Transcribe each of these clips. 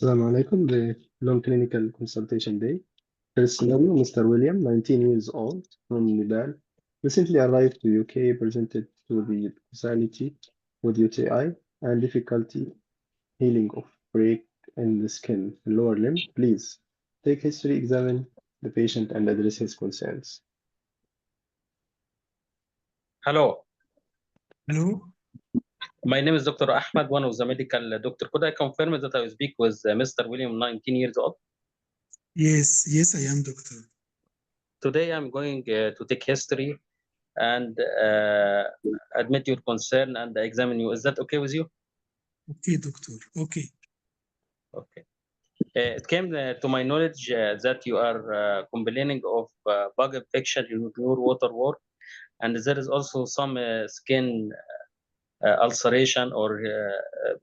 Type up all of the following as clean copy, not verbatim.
Assalamu alaikum. The long clinical consultation day. First scenario, Mr. William, 19 years old, from Nepal, recently arrived to UK, presented to the facility with UTI and difficulty healing of break in the skin, lower limb. Please take history, examine the patient, and address his concerns. Hello, Hello? my name is Dr. Ahmed, one of the medical doctor. Could I confirm that I will speak with Mr. William, 19 years old? Yes, I am doctor. Today I'm going to take history and admit your concern and examine you. Is that okay with you? Okay, doctor. Okay. Okay. It came to my knowledge that you are complaining of bug infection in your water work, and there is also some skin ulceration or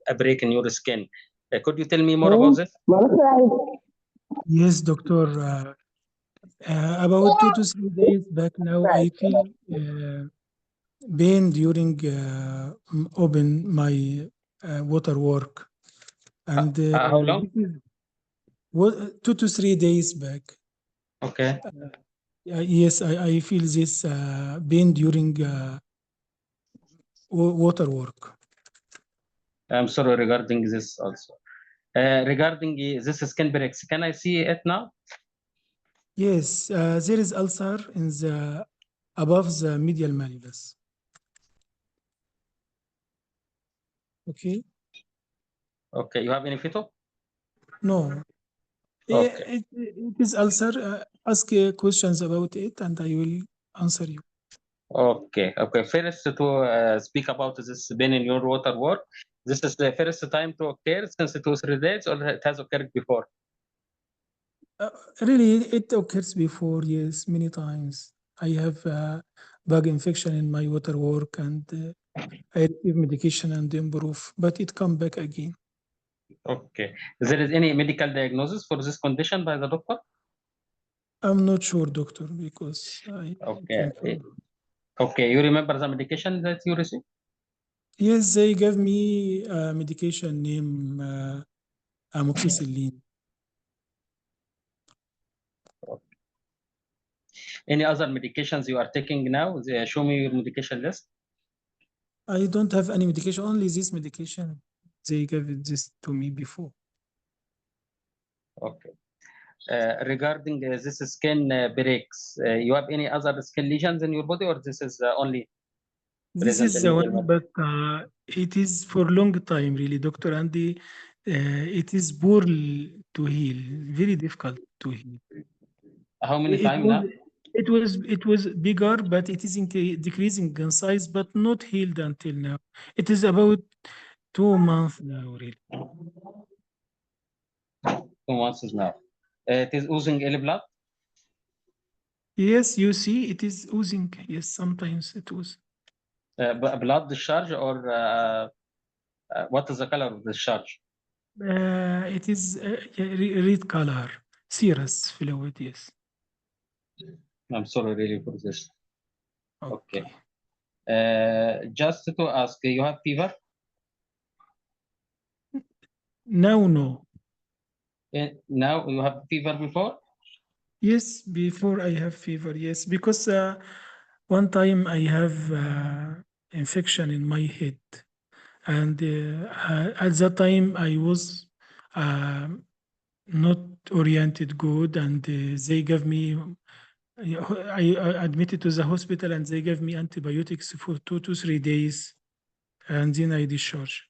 a break in your skin. Could you tell me more about this? Yes, doctor. About 2 to 3 days back now, I feel pain during open my water work. And How long? this is 2 to 3 days back. Okay. Yes, I feel this pain during water work. I'm sorry regarding this also. Regarding this skin breaks, can I see it now? Yes, there is ulcer in the above the medial malleolus. Okay. Okay, you have any photo? No. Okay. It is ulcer. Ask questions about it, and I will answer you. Okay. First, to speak about this pain in your water work, this is the first time to occur since 2 3 days, or it has occurred before? Really, it occurs before. Yes, many times. I have bug infection in my water work, and I receive medication and improve, but it come back again. Okay. Is there any medical diagnosis for this condition by the doctor? I'm not sure, doctor, because I Okay. confirm. Okay. You remember the medication that you received? Yes, they gave me a medication named amoxicillin. Any other medications you are taking now? Show me your medication list. I don't have any medication, only this medication. They gave this to me before. Okay. Regarding this skin breaks, you have any other skin lesions in your body, or this is only This present is in the your one, but it is for long time, really, doctor, and it is poor to heal, very difficult to heal. How many It times was, now? it was bigger, but it is decreasing in size, but not healed until now. It is about 2 months now, really. 2 months now. It is oozing any blood? Yes, you see, it is oozing. Yes, sometimes it was. Blood discharge, or what is the color of discharge? It is red color, serous fluid. Yes. I'm sorry really for this. Okay. Just to ask, you have fever? Now, no. Now you have fever before? Yes, before I have fever. Yes, because one time I have infection in my head, and at that time I was not oriented good, and they gave me. I admitted to the hospital, and they gave me antibiotics for 2 to 3 days, and then I discharged.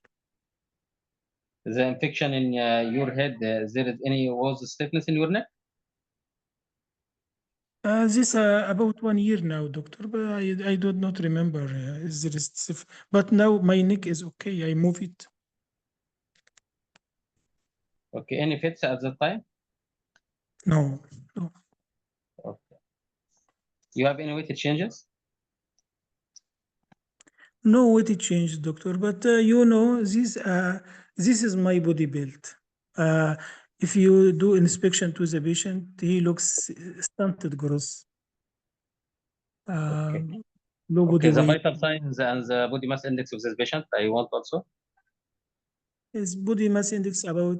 The infection in your head, there is any was stiffness in your neck? This about 1 year now, doctor, but I do not remember. Is there but now my neck is okay. I move it. Okay, any fits at that time? No. Okay. You have any weight changes? No weight change, doctor. But this is my body build. If you do inspection to the patient, he looks stunted growth. Okay. Low Okay, body the weight. vital signs and the body mass index of this patient, I want also. His body mass index about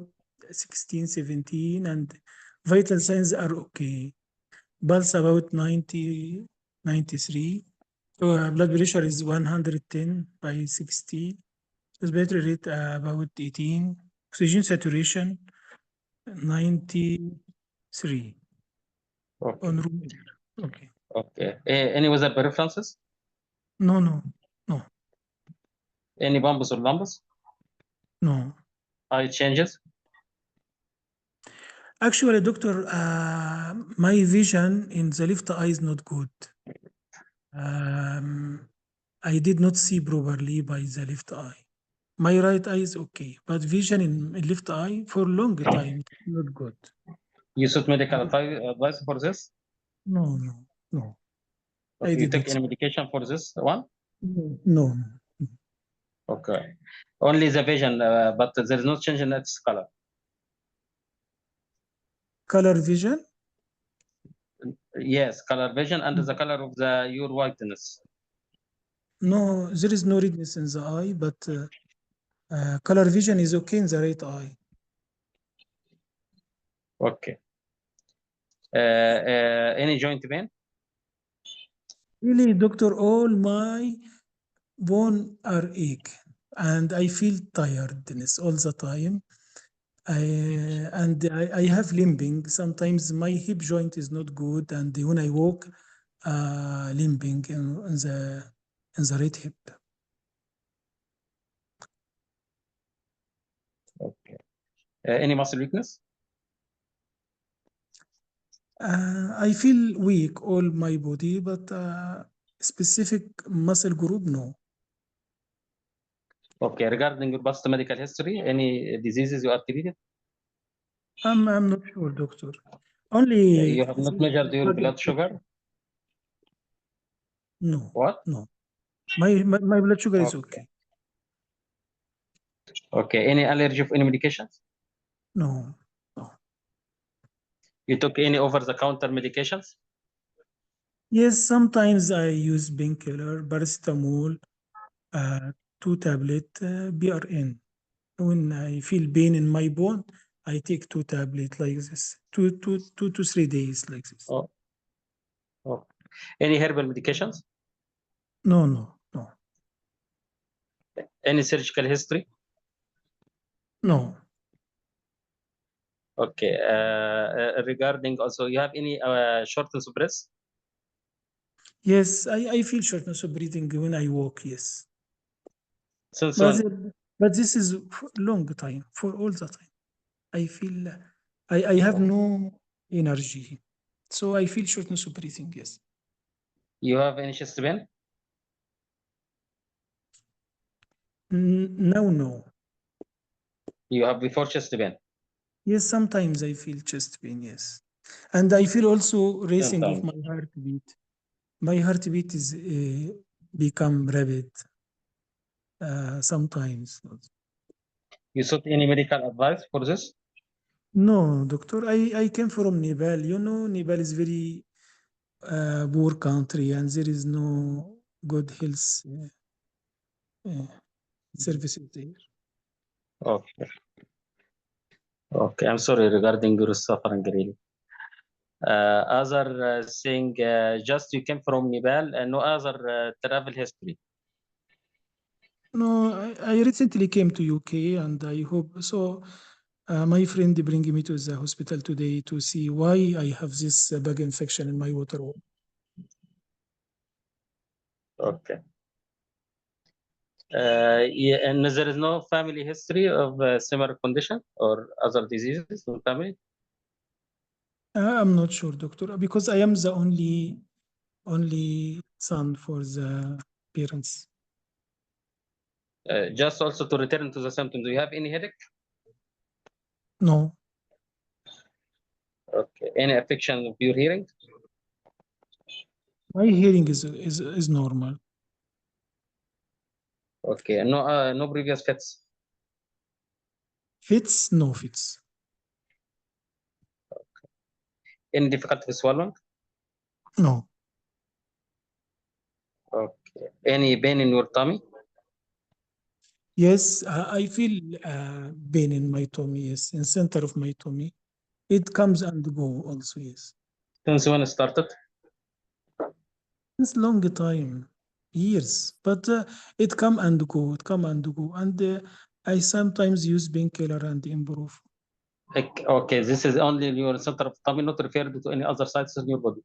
16, 17, and vital signs are okay. Pulse about 90, 93. Blood pressure is 110 by 60. Respiratory rate about 18. Oxygen saturation 93 Okay. on room air. Okay. Okay. Any weather preferences? No, no, no, Any bumps or lumps? no. Eye changes? Actually, doctor, my vision in the left eye is not good. I did not see properly by the left eye. My right eye is okay, but vision in left eye for long time not good. You sought medical advice for this? No, no, no. I Okay. You did take not. any medication for this one? No, no. Okay. Only the vision, but there is no change in its color. Color vision? Yes, color vision and the color of your whiteness. No, there is no redness in the eye, but color vision is okay in the right eye. Okay. Any joint pain? Really, doctor, all my bone are ache, and I feel tiredness all the time. I have limping. Sometimes my hip joint is not good, and when I walk, limping in the right hip. Okay. Any muscle weakness? I feel weak all my body, but specific muscle group, no. Okay. Regarding your past medical history, any diseases you are treated? I'm not sure, doctor. Only You have not measured your blood sugar? No, What? no. My blood sugar is Okay. okay. Okay. Any allergy of any medications? No, no. You took any over-the-counter medications? Yes, sometimes I use painkiller, paracetamol, uh, 2 tablet, BRN. When I feel pain in my bone, I take 2 tablet like this, 2 to 3 days like this. Oh. Oh. Any herbal medications? No, no, no, Any surgical history? no. Okay. Regarding also, you have any shortness of breath? Yes, I feel shortness of breathing when I walk, yes. Since But, when? but this is for long time, for all the time. I feel I have no energy. So I feel shortness of breathing, yes. You have any chest pain? Now, no. You have before chest pain? Yes, sometimes I feel chest pain, yes. And I feel also racing of Sometimes. my heartbeat. My heartbeat is become rapid sometimes. You sought any medical advice for this? No, doctor, I came from Nepal. You know, Nepal is very poor country and there is no good health uh, services there. Okay. Okay. I'm sorry regarding your suffering, really. Other thing, just you came from Nepal and no other travel history. No, I recently came to UK and I hope so. My friend bring me to the hospital today to see why I have this bug infection in my water. Okay. Yeah, and there is no family history of similar condition or other diseases in family? I'm not sure, doctor, because I am the only son for the parents. Just also to return to the symptoms, do you have any headache? No, Okay. Any affection of your hearing? my hearing is normal. Okay. No, no previous fits. Fits, no fits. Any difficulty swallowing? No, Okay. Any pain in your tummy? Yes, I feel pain in my tummy. Yes, in center of my tummy. It comes and go also. Yes, Since when it started? it's long time, years, but it come and go. It come and go, and I sometimes use painkiller and improve. Okay, this is only in your center of tummy, not referred to any other sites in your body.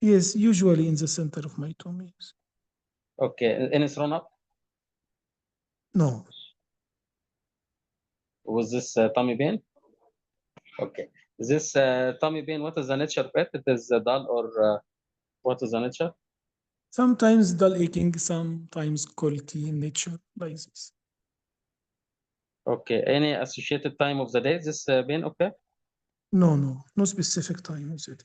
Yes, usually in the center of my tummy. Yes. Okay, any thrown up? No, Was this tummy pain? Okay. This tummy pain, what is the nature of it? It is dull or what is the nature? sometimes dull aching, sometimes quality in nature like this. Okay. Any associated time of the day, this pain? Okay. No, no, no specific time. Is it?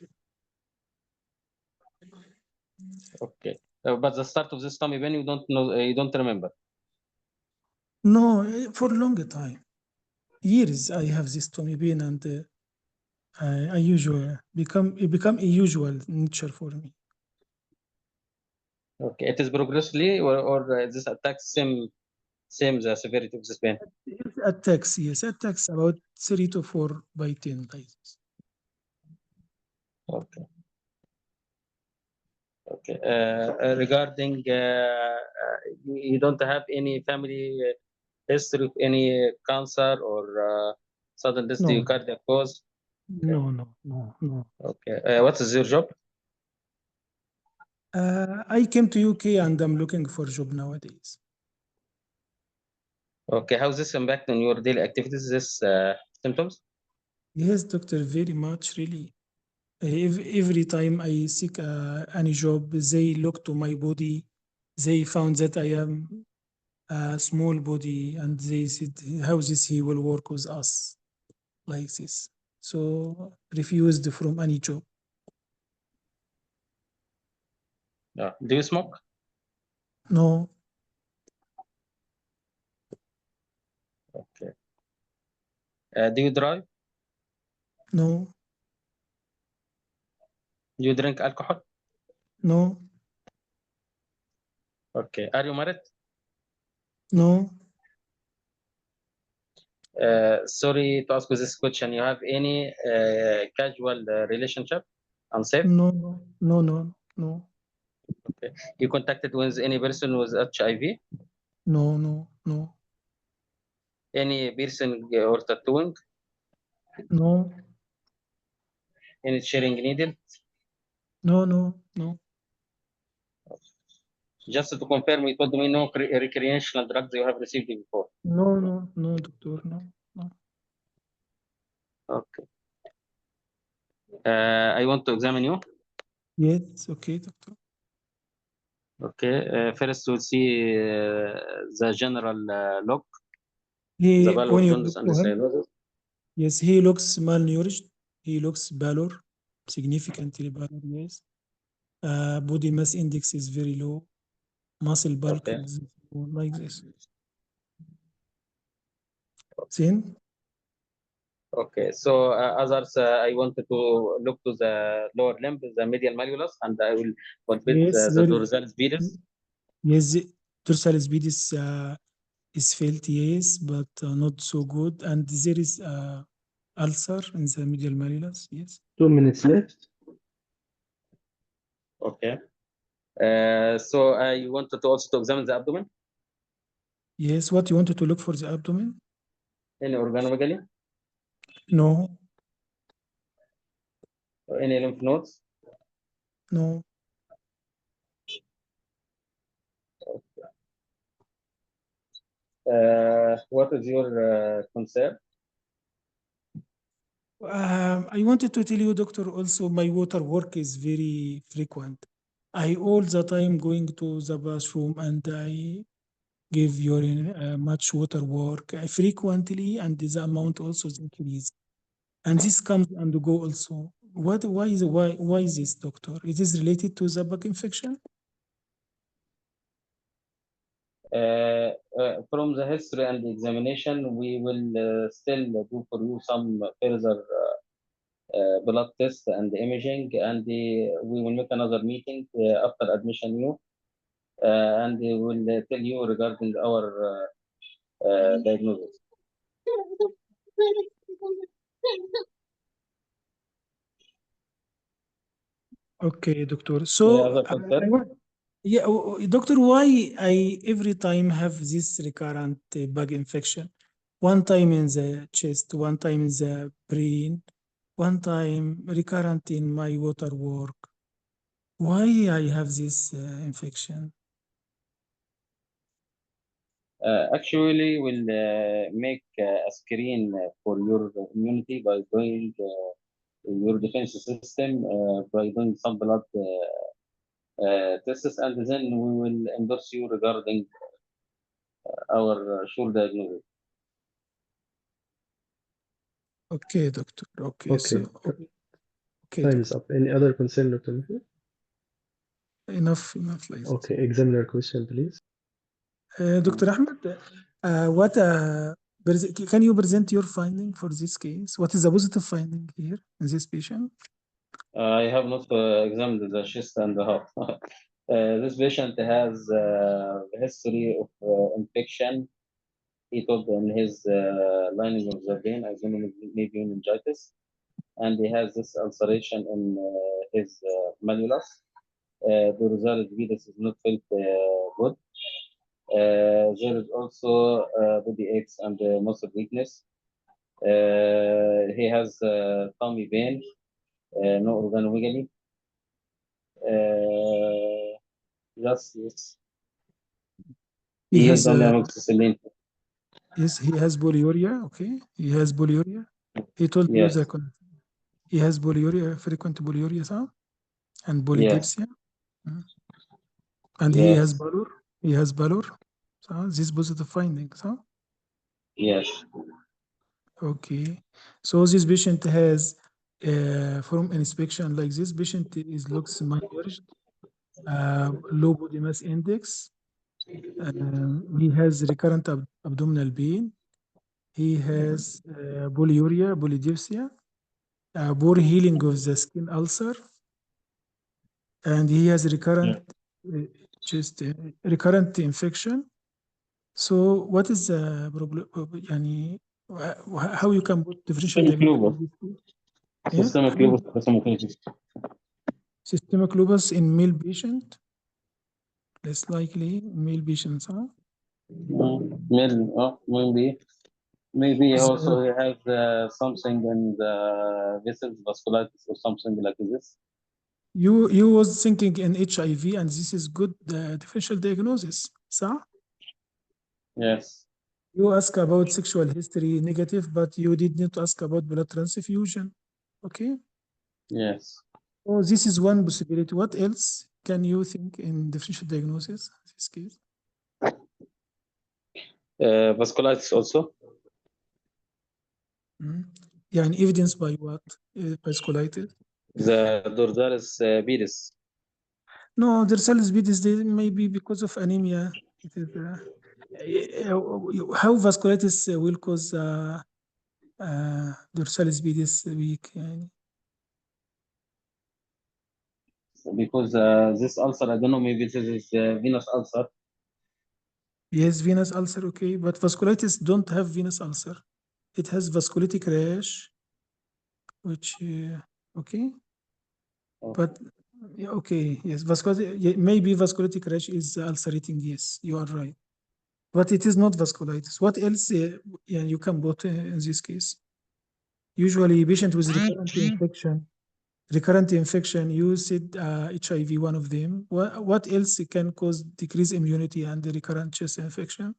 Okay. But the start of this tummy pain, you don't know, you don't remember. No, for a long time, years I have this tummy pain, and I usually it become a usual nature for me. Okay. It is progressively or this attacks same the severity of this pain. It attacks, yes, attacks about 3 to 4 by 10 days. Okay. Okay. Regarding you don't have any family history of any cancer or sudden death due No, cardiac cause? no, no, no, no. Okay. What is your job? I came to UK and I'm looking for job nowadays. Okay. How is this impact on your daily activities? This symptoms? Yes, doctor, very much, really. Every time I seek any job, they look to my body. They found that I am a small body, and they said, "How this he will work with us like this?" So refused from any job. Do you smoke? No, Okay. Do you drive? no, Do you drink alcohol? no, Okay. Are you married? no, Sorry to ask you this question. You have any casual relationship? Unsafe? no, no, no, no, no, Okay. You contacted with any person with HIV? no, no, no, Any piercing or tattooing? no, Any sharing needle? no, no, no, Just to confirm, you told me no recreational drugs you have received before. no, no, no, doctor, no, no. Okay. I want to examine you. Yes, okay, doctor. Okay. First, we'll see the general look, the He, value when of you jaundice look and to the him, cyanosis. yes, he looks malnourished. He looks pallor, significantly pallor, yes. Body mass index is very low. Muscle bulk Okay. is like this. Thin? Okay. So others, I wanted to look to the lower limb, the medial malleolus, and I will compare Yes, the very. dorsalis pedis. Yes, the dorsal speed is felt, yes, but not so good. And there is ulcer in the medial malleolus, yes. 2 minutes left. Okay. So I wanted to also to examine the abdomen, Yes, what you wanted to look for the abdomen? any organomegaly, No, or any lymph nodes. no. What is your concern? I wanted to tell you, doctor, also my water work is very frequent. I all the time going to the bathroom and I give urine much water work frequently, and the amount also is increased. And this comes and go also. Why is this, doctor? It is related to the bug infection? From the history and the examination, we will still do for you some further blood test and imaging, and we will make another meeting after admission you, and we will tell you regarding our diagnosis. Okay, doctor. Any So other concern? yeah, doctor, why I every time have this recurrent bug infection? One time in the chest, one time in the brain, one time recurrent in my water work. Why I have this infection? Actually, we'll make a screen for your immunity by doing your defense system by doing some blood tests, and then we will endorse you regarding our sure diagnosis. Okay, doctor. Okay, so Okay, okay, time is doctor. up. Any other concern, Dr. Mahmoud? Enough like this. Okay, examiner question, please. Dr. Ahmed, what can you present your finding for this case? What is the positive finding here in this patient? I have not examined the chest and the heart. This patient has a history of infection. He told in his lining of the vein, as maybe meningitis, and he has this ulceration in his malleolus. The result venous is not felt good. There is also body aches and muscle weakness. He has tummy pain, no organomegaly. Just yes. He He has used only amoxicillin. yes, he has polyuria. Okay, he has polyuria. He told you Yes, that he has polyuria, frequent polyuria, huh? And yes, polydipsia. Mm. And he has yes, pallor. He has pallor. So this positive findings, huh? yes. Okay. So this patient has from inspection like this patient is looks malnourished, low body mass index. He has recurrent abdominal pain. He has polyuria, polydipsia, poor healing of the skin ulcer, and he has recurrent Yeah. uh, chest recurrent infection. So what is the problem? يعني, how you can put differential Systemic diagnosis lupus. for this? Yeah, Systemic lupus erythematosus. systemic lupus in male patient, less likely male patients, huh? Maybe, maybe Is, also he has something in the vessels vasculitis or something like this. you was thinking in HIV, and this is good differential diagnosis, so Yes, you ask about sexual history negative, but you did not ask about blood transfusion. Okay, yes. so this is one possibility. What else can you think in differential diagnosis in this case? Vasculitis also. Mm. يعني evidence by what? Vasculitis? The dorsalis pedis. No, their cells speed is maybe because of anemia. It is how vasculitis will cause dorsalis pedis weak. يعني. Because this ulcer, I don't know, maybe this is venous ulcer. Yes, venous ulcer, okay, but vasculitis don't have venous ulcer. It has vasculitic rash, which okay, but yeah, okay, yes, vasculitic, yeah, maybe vasculitic rash is ulcerating. Yes, you are right, but it is not vasculitis. What else? Yeah, you can put in this case. Usually, patient with recurrent infection, you said HIV, one of them. What else can cause decreased immunity and the recurrent chest infection?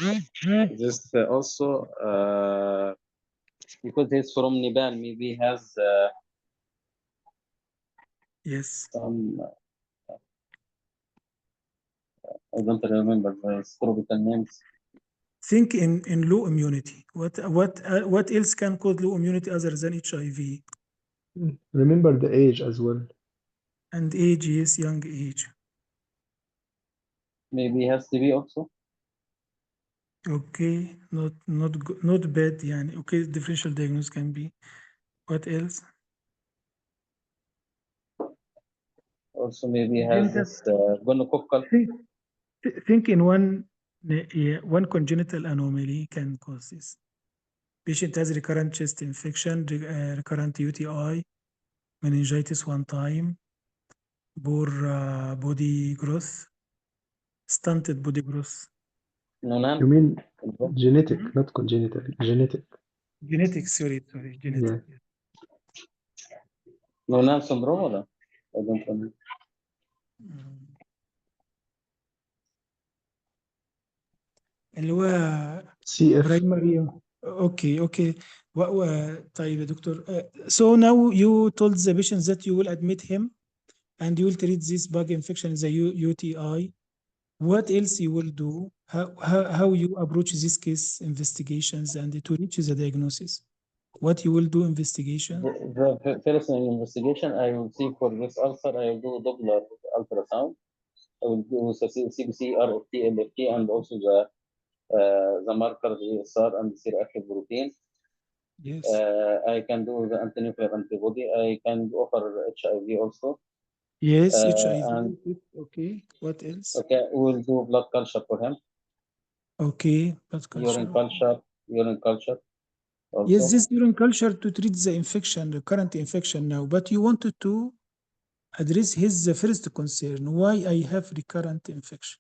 Uh, this also because he's from Nepal, maybe has Yes. some. I don't remember the tropical names. Think in low immunity. What else can cause low immunity other than HIV Remember the age as well. and age? Yes, young age. Maybe he has TB also. Okay, not bad. Yani. Okay, differential diagnosis can be. What else? Also maybe has Then this gonococcal. think in one congenital anomaly can cause this. Patient has recurrent chest infection, recurrent UTI, meningitis one time, poor body growth, stunted body growth. You نونان mean syndrome. genetic, not congenital, genetic. Genetics, sorry, genetic. Yeah. نونان syndrome ولا؟ I don't know. مم. اللي هو CF. برايمري. اوكي طيب يا دكتور. So now you told the patient that you will admit him and you will treat this bug infection as a UTI. What else you will do? How you approach this case investigations and to reach the diagnosis? What you will do investigation? The first investigation, I will see for this ulcer, I will do Doppler ultrasound. I will do CBC, RFT, LFT, and also the marker GSR and C-reactive protein. Yes. I can do the antinuclear antibody. I can offer HIV also. Yes, HIV. And Okay. What else? okay, we will do blood culture for him, Okay. Blood urine culture. culture also. Yes, this urine culture to treat the infection, the current infection now, but you wanted to address his first concern. Why I have recurrent infection?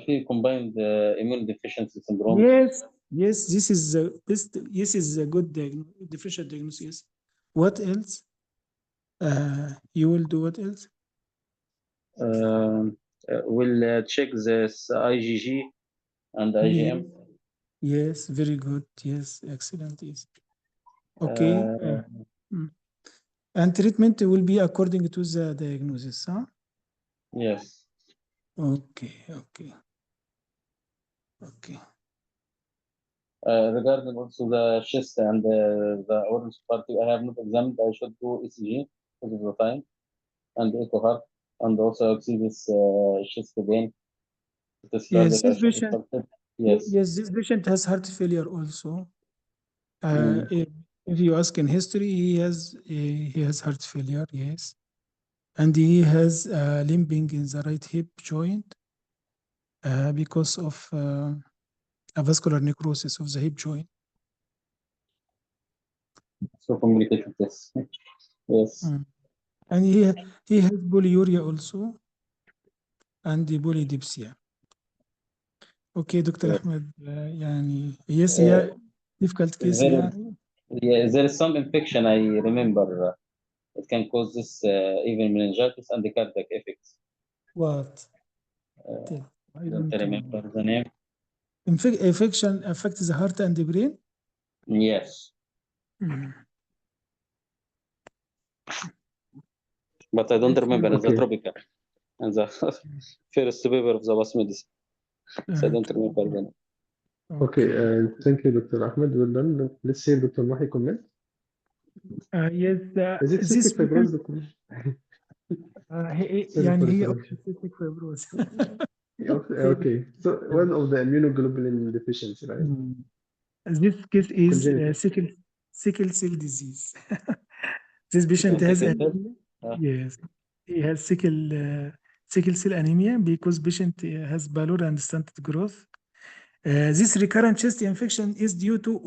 في combined immune deficiency syndrome. Yes, this is the best. This is a good differential diagnosis. What else? You will do what else? We'll check this IgG and IgM. Yes, very good. Yes, excellent. Yes. Okay. Mm. And treatment will be according to the diagnosis, huh? Yes. Okay. Regarding also the chest and the orange part, I have not examined. I should do ECG most of the time and echo heart, and also I see this chest pain. This Yes, cardiac, I this should patient. start it. Yes. Yes, this patient has heart failure also. Mm. If you ask in history, he has heart failure. Yes, and he has limping in the right hip joint because of a vascular necrosis of the hip joint. So complicated. Yes. Yes. And he has polyuria also and the polydipsia. Okay, Dr. Yes. Ahmed, يعني yes, yeah, difficult case يعني. Yeah, there is some infection I remember. It can cause this even meningitis and the cardiac effects. What? I Don't don't remember know. the name. Infection affects the heart and the brain? Yes. But I don't remember the tropical and the first paper of the was medicine. So I don't remember the name. Okay, thank you, Dr. Ahmed. Well done. Let's hear Dr. Mahi comment. Yes, Is it cystic fibrosis, Dr. Mahi? يعني هي cystic fibrosis. Okay, so one of the immunoglobulin deficiency, right? This case is Congenital. sickle cell disease. This patient has anemia. Yes, he has sickle cell anemia because patient has pallor and stunted growth. This recurrent chest infection is due to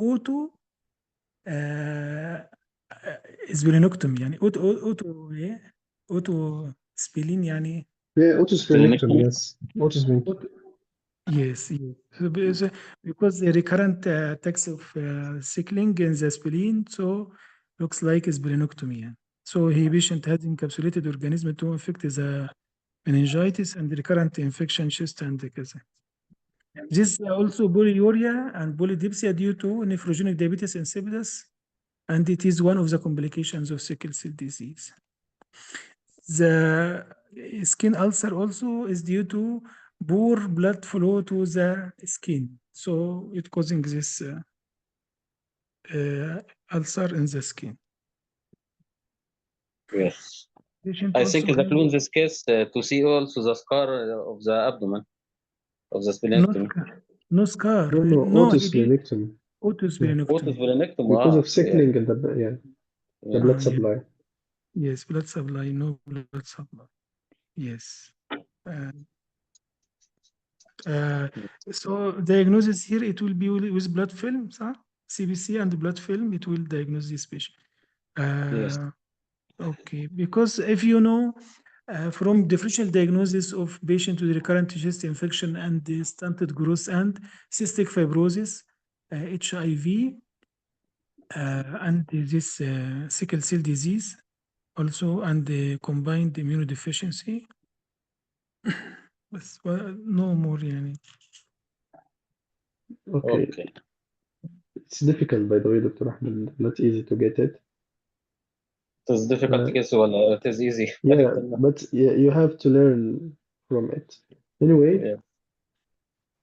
splenectomy يعني auto spleen يعني. Yeah, autosplenectomy, yes. Autosplenectomy. Yes. Because the recurrent attacks of sickling in the spleen, so looks like splenectomy. يعني. So he patient has encapsulated organism to infect the meningitis and recurrent infection chest and كذا. This also polyuria and polydipsia due to nephrogenic diabetes insipidus, and it is one of the complications of sickle cell disease. The skin ulcer also is due to poor blood flow to the skin, so it causing this ulcer in the skin. Yes. Patient I think also that in this case to see also the scar of the abdomen of the splenectomy. No scar. No, autosplenectomy. Autosplenectomy. Autosplenectomy. Because of sickling in the, the blood supply. Yes, blood supply, no blood supply. Yes. Uh, uh, so diagnosis here, it will be with blood film, صح? CBC and blood film, it will diagnose this patient. Yes. Okay, because if you know from differential diagnosis of patient with recurrent chest infection and the stunted growth and cystic fibrosis, HIV, and this sickle cell disease also, and the combined immunodeficiency. بس no more يعني. Okay. Okay. It's difficult, by the way, Dr. Ahmed. Not easy to get it. It is difficult Uh, to guess ولا it is easy. I yeah, don't know. but yeah, you have to learn from it. Anyway,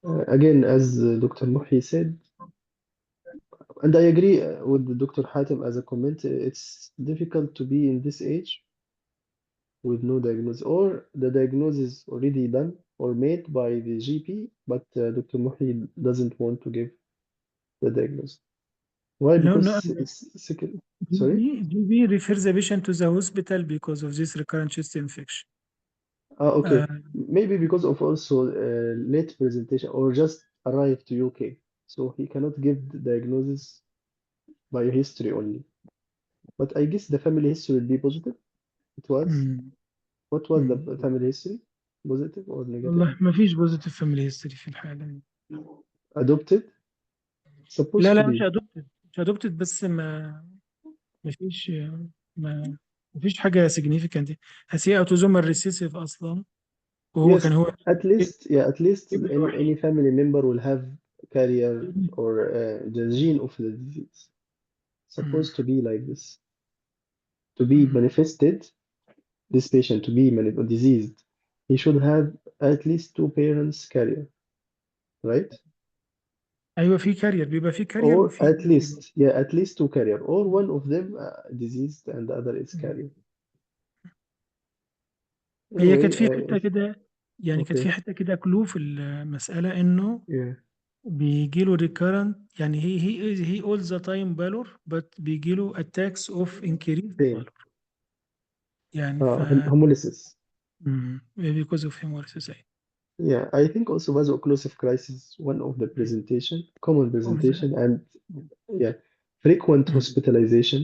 Yeah. again, as Dr. Muhi said, and I agree with Dr. Hatem as a comment, it's difficult to be in this age with no diagnosis, or the diagnosis already done or made by the GP, but Dr. Muhi doesn't want to give the diagnosis. Why? No, no, Because it's sick. Sorry? GP refers the patient to the hospital because of this recurrent chest infection. Okay. Uh, Maybe because of also late presentation or just arrived to UK. So he cannot give the diagnosis by history only. But I guess the family history will be positive. It was. mm, What was the mm. family history? Positive or negative? والله ما فيش بوزيتيف فاميلي هيستوري في الحالة دي. Adopted? لا Supposed to لا مش be. ادوبتد، مش ادوبتد، بس ما فيش ما فيش حاجة significant. هي اوتوزومال ريسيسيف اصلا، وهو كان Yes, هو at least, yeah, at least الابن any الوحيد. family member will have carrier or the gene of the disease. مم. Supposed to be like this. To be مم. manifested, this patient to be diseased, he should have at least two parents carrier, right? ايوه في كارير، بيبقى في كارير Or وفي at least, yeah, at least two carrier, or one of them diseased and the other is مم. carrier. هي كانت Anyway, في حته كده، يعني كانت okay, في حته كده كلو في المساله انه yeah, بيجي له recurrent، يعني he all the time pallor but بيجي له attacks of increased pain, pallor يعني ف hemolysis. because of hemolysis Yeah, I think also vaso-occlusive crisis, one of the presentation, common of the presentation, and yeah, frequent مم. hospitalization,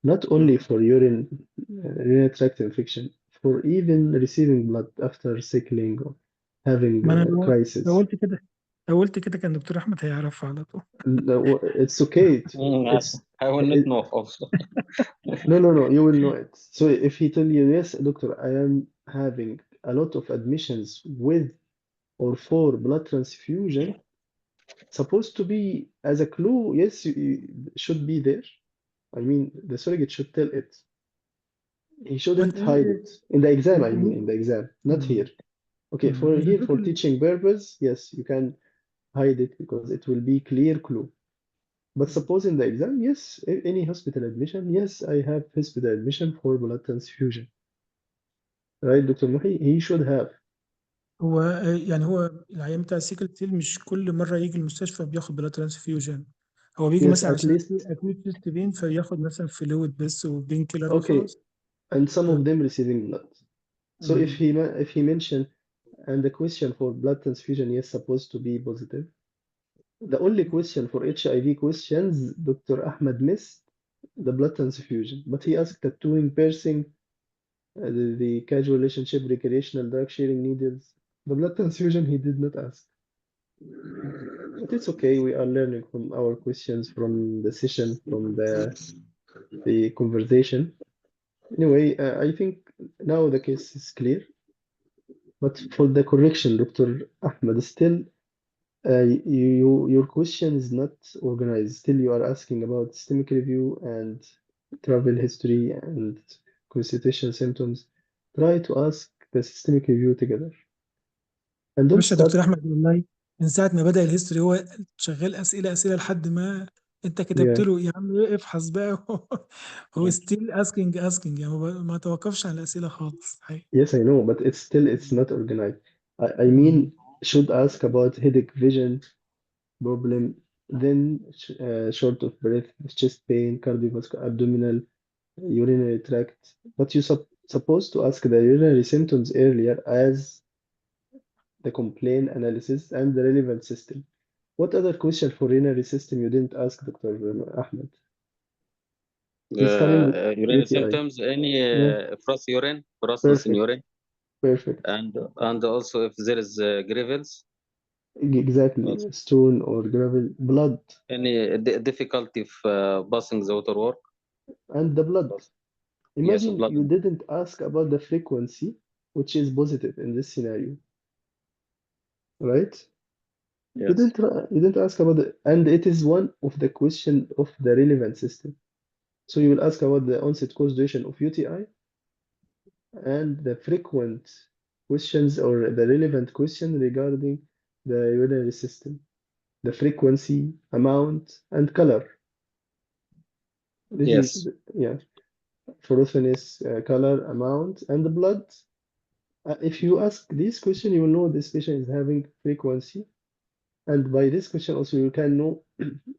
not only for urinary tract infection, for even receiving blood after cycling or having ما انا a لو crisis. قلت كده، لو قلت كده كان دكتور احمد هيعرفها على طول. No, it's okay. It's I will not it, know also. no, no, no. You will know it. So if he tell you, yes, doctor, I am having a lot of admissions with or for blood transfusion, supposed to be as a clue. Yes, you should be there. I mean, the surrogate should tell it. He but shouldn't hide it in the exam. I mean, in the exam, not مم. here. Okay, for here for الفكرة teaching purpose, yes, you can hide it because it will be clear clue. But suppose in the exam, yes, any hospital admission, yes, I have hospital admission for blood transfusion, right, Dr. Muhi? He should have. هو يعني هو العيان بتاع السيكل سيل مش كل مره يجي المستشفى بياخد بلاد ترانسفيوجن، هو بيجي Yes, مثلا at عشان least. اكيد تشيست بين فياخد مثلا فلويد بس وبين كيلر Okay, وخلاص. and some آه. of them receiving blood. So if مم. he mentioned and the question for blood transfusion, yes, supposed to be positive. The only question for HIV questions, Dr. Ahmed missed the blood transfusion, but he asked the twin piercing, the casual relationship, recreational drug sharing needles. The blood transfusion he did not ask. But it's okay. We are learning from our questions, from the session, from the conversation. Anyway, I think now the case is clear. But for the correction, Dr. Ahmed, still your question is not organized. Still, you are asking about systemic review and travel history and constitutional symptoms. Try to ask the systemic review together and don't باشا start. دكتور احمد والله من ساعه ما بدأ الهيستوري هو شغال اسئله اسئله لحد ما انت كتبت Yeah, له يا عم افحص بقى. هو ستيل اسكينج يعني ما توقفش عن الاسئله خالص حقيقي. yes, I know, but it's not organized. I مم. mean, should ask about headache, vision problem, then short of breath, chest pain, cardiovascular, abdominal, urinary tract, but you supposed to ask the urinary symptoms earlier as the complaint analysis and the relevant system. What other question for urinary system you didn't ask, Dr. Ahmed? He's coming with Urinary UTI. symptoms, any Yeah, froth urine, frothulous in perfect, urine, perfect. and also if there is gravels, Exactly. also Stone or gravel, blood, any difficulty of passing the water work. and the blood. Yes, Imagine blood. you didn't ask about the frequency, which is positive in this scenario, right? Yes, You didn't ask about the, and it is one of the question of the relevant system. So you will ask about the onset cause duration of UTI and the frequent questions or the relevant question regarding the urinary system, the frequency, amount, and color. This is, yes, yeah, fluorescence, color, amount, and the blood. If you ask this question, you will know this patient is having frequency. And by this question also, you can know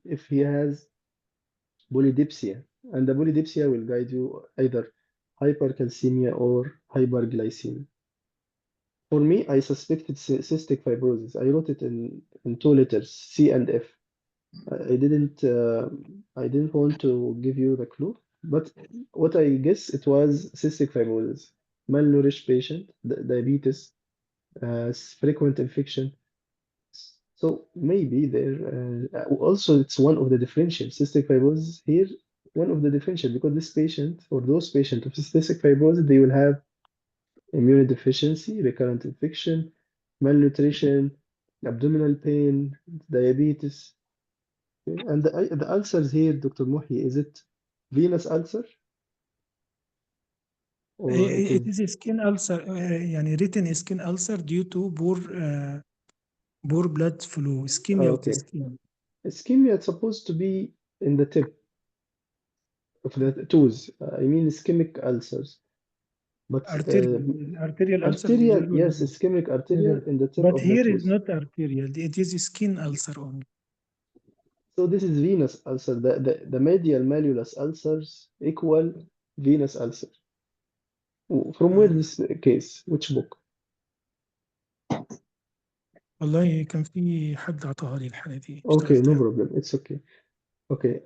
if he has polydipsia. And the polydipsia will guide you either hypercalcemia or hyperglycemia. For me, I suspected cystic fibrosis. I wrote it in two letters, C and F. I didn't want to give you the clue, but what I guess it was cystic fibrosis, malnourished patient, diabetes, frequent infection. So maybe there also it's one of the differential cystic fibrosis here, one of the differential because this patient or those patients with cystic fibrosis they will have immunodeficiency, recurrent infection, malnutrition, abdominal pain, diabetes. Okay, and the ulcers here, Dr. Muhi, is it venous ulcer or it It is is a skin ulcer, يعني written skin ulcer due to poor blood flow, ischemia of the okay? skin. Ischemia is supposed to be in the tip of the toes. I mean ischemic ulcers, but Arterial ulcers arterial, usually yes, ischemic arterial in the tip but of the here is toes. not arterial, it is a skin ulcer only. So this is venous ulcer. The medial malleolus ulcers equal venous ulcer. From where آه. this case? Which book? والله كان في حد عطاها لي الحالة دي Okay, no اشتغلتها. problem. It's okay. Okay.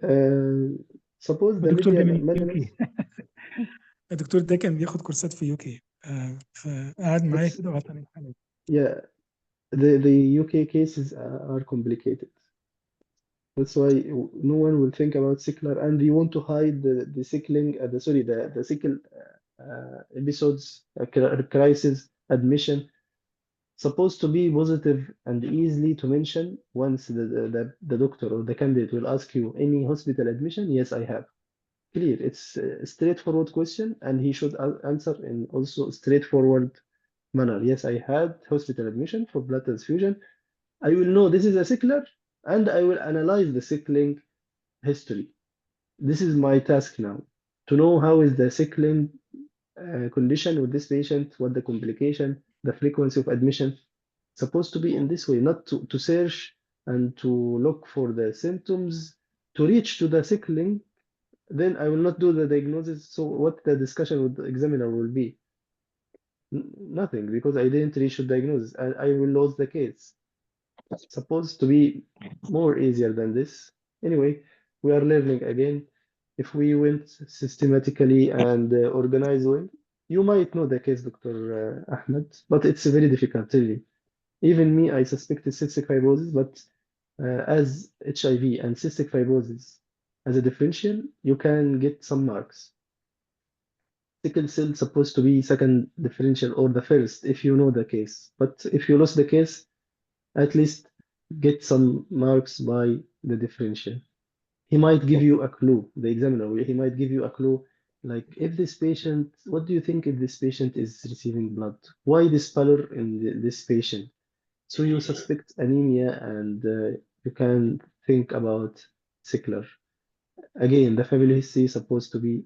Suppose the والدكتور ده medial من malleolus. UK. الدكتور ده كان بياخد كورسات في UK، فقعد معايا It's كده وعطاني الحالة دي. yeah. The UK cases are complicated. That's why no one will think about sickler, and you want to hide the sickling, the sickle episodes, crisis, admission, supposed to be positive and easily to mention once the doctor or the candidate will ask you any hospital admission. Yes, I have. Clear. It's a straightforward question, and he should answer in also straightforward manner. Yes, I had hospital admission for blood transfusion. I will know this is a sickler, and I will analyze the sickling history. This is my task now, to know how is the sickling condition with this patient, what the complication, the frequency of admission. Supposed to be in this way, not to search and to look for the symptoms to reach to the sickling. Then I will not do the diagnosis. So what the discussion with the examiner will be? Nothing, because I didn't reach the diagnosis. I will lose the case. Supposed to be more easier than this. Anyway, we are learning again. If we went systematically and organized well, you might know the case, Dr. Ahmed, but it's very difficult, really. Even me, I suspected cystic fibrosis, but as HIV and cystic fibrosis as a differential, you can get some marks. Sickle cell supposed to be second differential or the first if you know the case. But if you lose the case, at least get some marks by the differential. He might give you a clue, the examiner, he might give you a clue like if this patient, what do you think if this patient is receiving blood? Why this pallor in this patient? So you suspect anemia and you can think about sickler. Again, the family history is supposed to be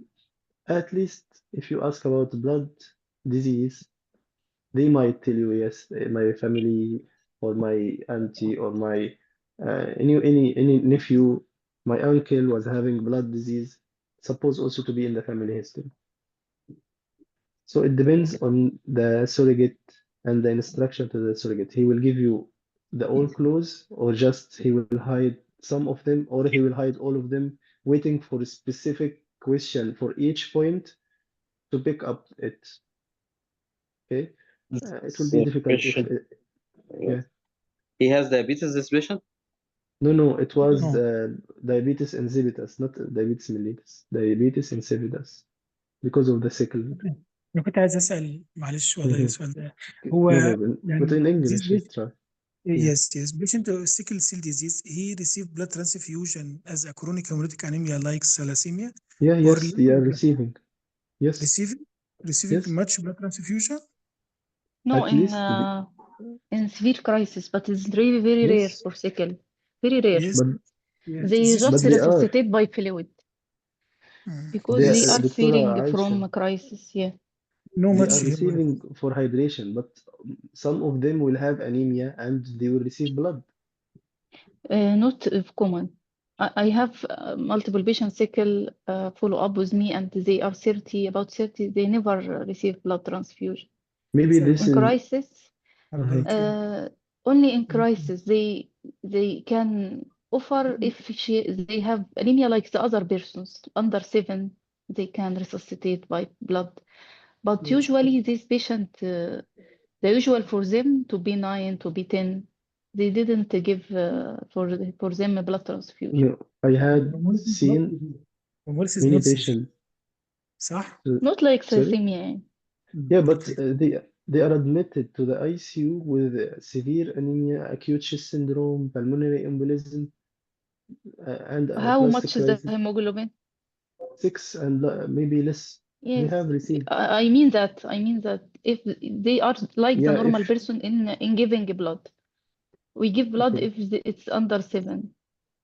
at least if you ask about blood disease, they might tell you, yes, my family or my auntie or my any nephew, my uncle was having blood disease. supposed also to be in the family history. So it depends on the surrogate and the instruction to the surrogate. He will give you the all clause, or just he will hide some of them, or he will hide all of them, waiting for a specific question for each point to pick up it. Okay, This it will be difficult if patient, yeah. he has diabetes, this patient? No, it was No. diabetes insipidus, not diabetes mellitus. Diabetes insipidus because of the sickle. Okay. أنا كنت عايز أسأل معلش والله Mhm. السؤال ده هو No problem. But يعني in this English, patient, try. Yeah. yes, yes, patient of sickle cell disease, he received blood transfusion as a chronic hemolytic anemia like thalassemia, Yeah, or yes, they are receiving. Yes, receiving receiving yes. much blood transfusion? No, At least, in severe crisis, but it's really very rare yes. for sickle. Very rare. Yes, But yes. They This just but is they are resuscitate by fluid because they they yes, are Doctora feeling Aisha, from crisis. Yeah. no they much are hemolytic. receiving for hydration, but some of them will have anemia and they will receive blood. Not common. I have multiple patients sickle follow up with me, and they are 30, about 30. They never receive blood transfusion. Maybe this In is crisis, الله يكرمك. only in crisis they can offer if they have anemia like the other persons under 7, they can resuscitate by blood. But Yes. usually this patient, the usual for them to be 9, to be 10, they didn't give for them a blood transfusion. no. I had seen Hemolysis is many not severe patients. صح؟ Not like Sorry. thalassemia. Yeah, but Okay. they are admitted to the ICU with severe anemia, acute chest syndrome, pulmonary embolism, and How aplastic much is the crisis. hemoglobin? 6 and maybe less. They Yes, have received. I mean that. I mean that if they are like the Yeah, normal if person in giving blood, we give blood okay. if it's under 7,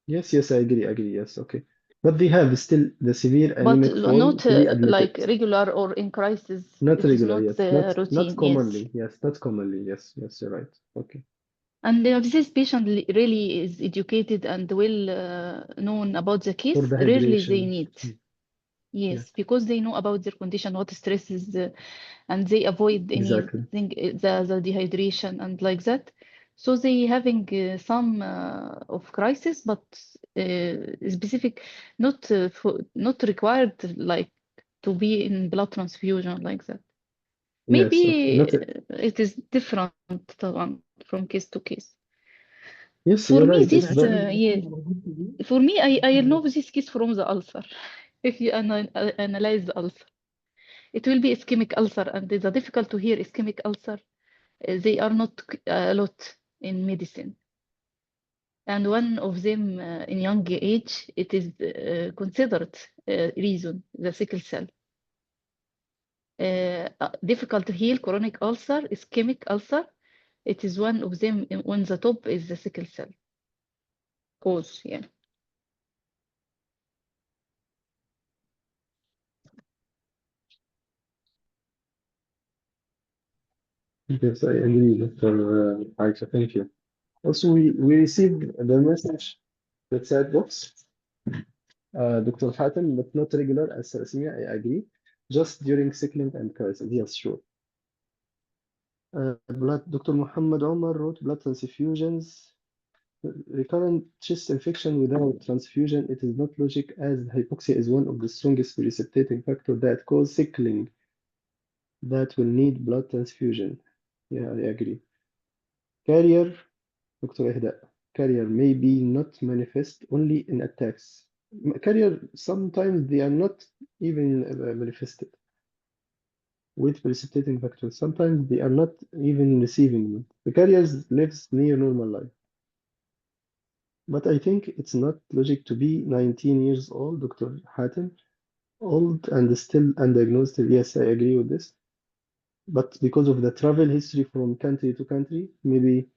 Yes, I agree. Yes, okay. But they have still the severe but anemic form not to be like admitted. regular or in crisis. Not It is regular, not yes. the Not routine. Yes, commonly. Yes, not commonly. Yes, you're right. Okay. and if this patient really is educated and well known about the For case, the rarely they hydration. need. Yeah, Yes, because they know about their condition, what stress is, and they avoid exactly. anything, the dehydration and like that. So they having some of crisis, but specific, not required like to be in blood transfusion like that. Yes, okay. Maybe Not it is different from case to case. yes, For you're me, right. It's this but yes. For me, I know this case from the ulcer. If you analyze the ulcer, it will be ischemic ulcer, and it's difficult to hear ischemic ulcer. They are not a lot in medicine, and one of them in young age, it is considered reason the sickle cell. Difficult to heal chronic ulcer, ischemic ulcer. It is one of them. On the top is the sickle cell cause. Yeah. yes, I agree, Dr. Aisha. Thank you. Also, we received the message that said box, Dr. Hatem, but not regular as thalassemia. I agree. Just during sickling and crisis. Yes, sure. Blood. Dr. Muhammad Omar wrote blood transfusions. Recurrent chest infection without transfusion, it is not logic as hypoxia is one of the strongest precipitating factors that cause sickling that will need blood transfusion. Yeah, I agree. Carrier, Dr. Ihda, carrier may be not manifest only in attacks. Carrier, sometimes they are not even manifested with precipitating factors. Sometimes they are not even receiving it. The carriers lives near normal life. But I think it's not logic to be 19 years old, Dr. Hatem, old and still undiagnosed. Yes, I agree with this. But because of the travel history from country to country, maybe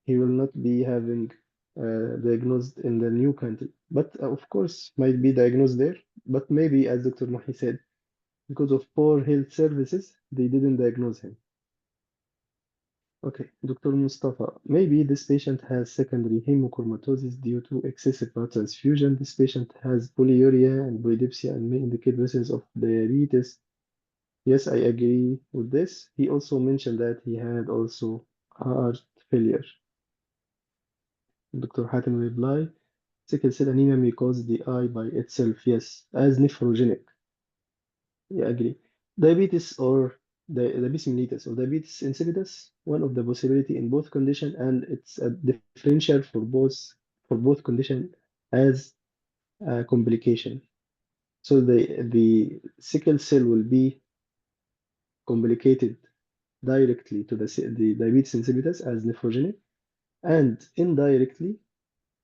he will not be having diagnosed in the new country. But of course, might be diagnosed there. But maybe, as Dr. Mahi said, because of poor health services, they didn't diagnose him. Okay, Dr. Mustafa, maybe this patient has secondary hemochromatosis due to excessive blood transfusion. This patient has polyuria and polydipsia and may indicate presence of diabetes. Yes, I agree with this. He also mentioned that he had also heart failure. Dr. Hatem reply, sickle cell anemia may cause the eye by itself, yes, as nephrogenic. Yeah, agree. Diabetes or diabetes mellitus or diabetes insipidus, one of the possibility in both condition, and it's a differential for both condition as a complication. So the sickle cell will be complicated directly to the diabetes insipidus as nephrogenic, and indirectly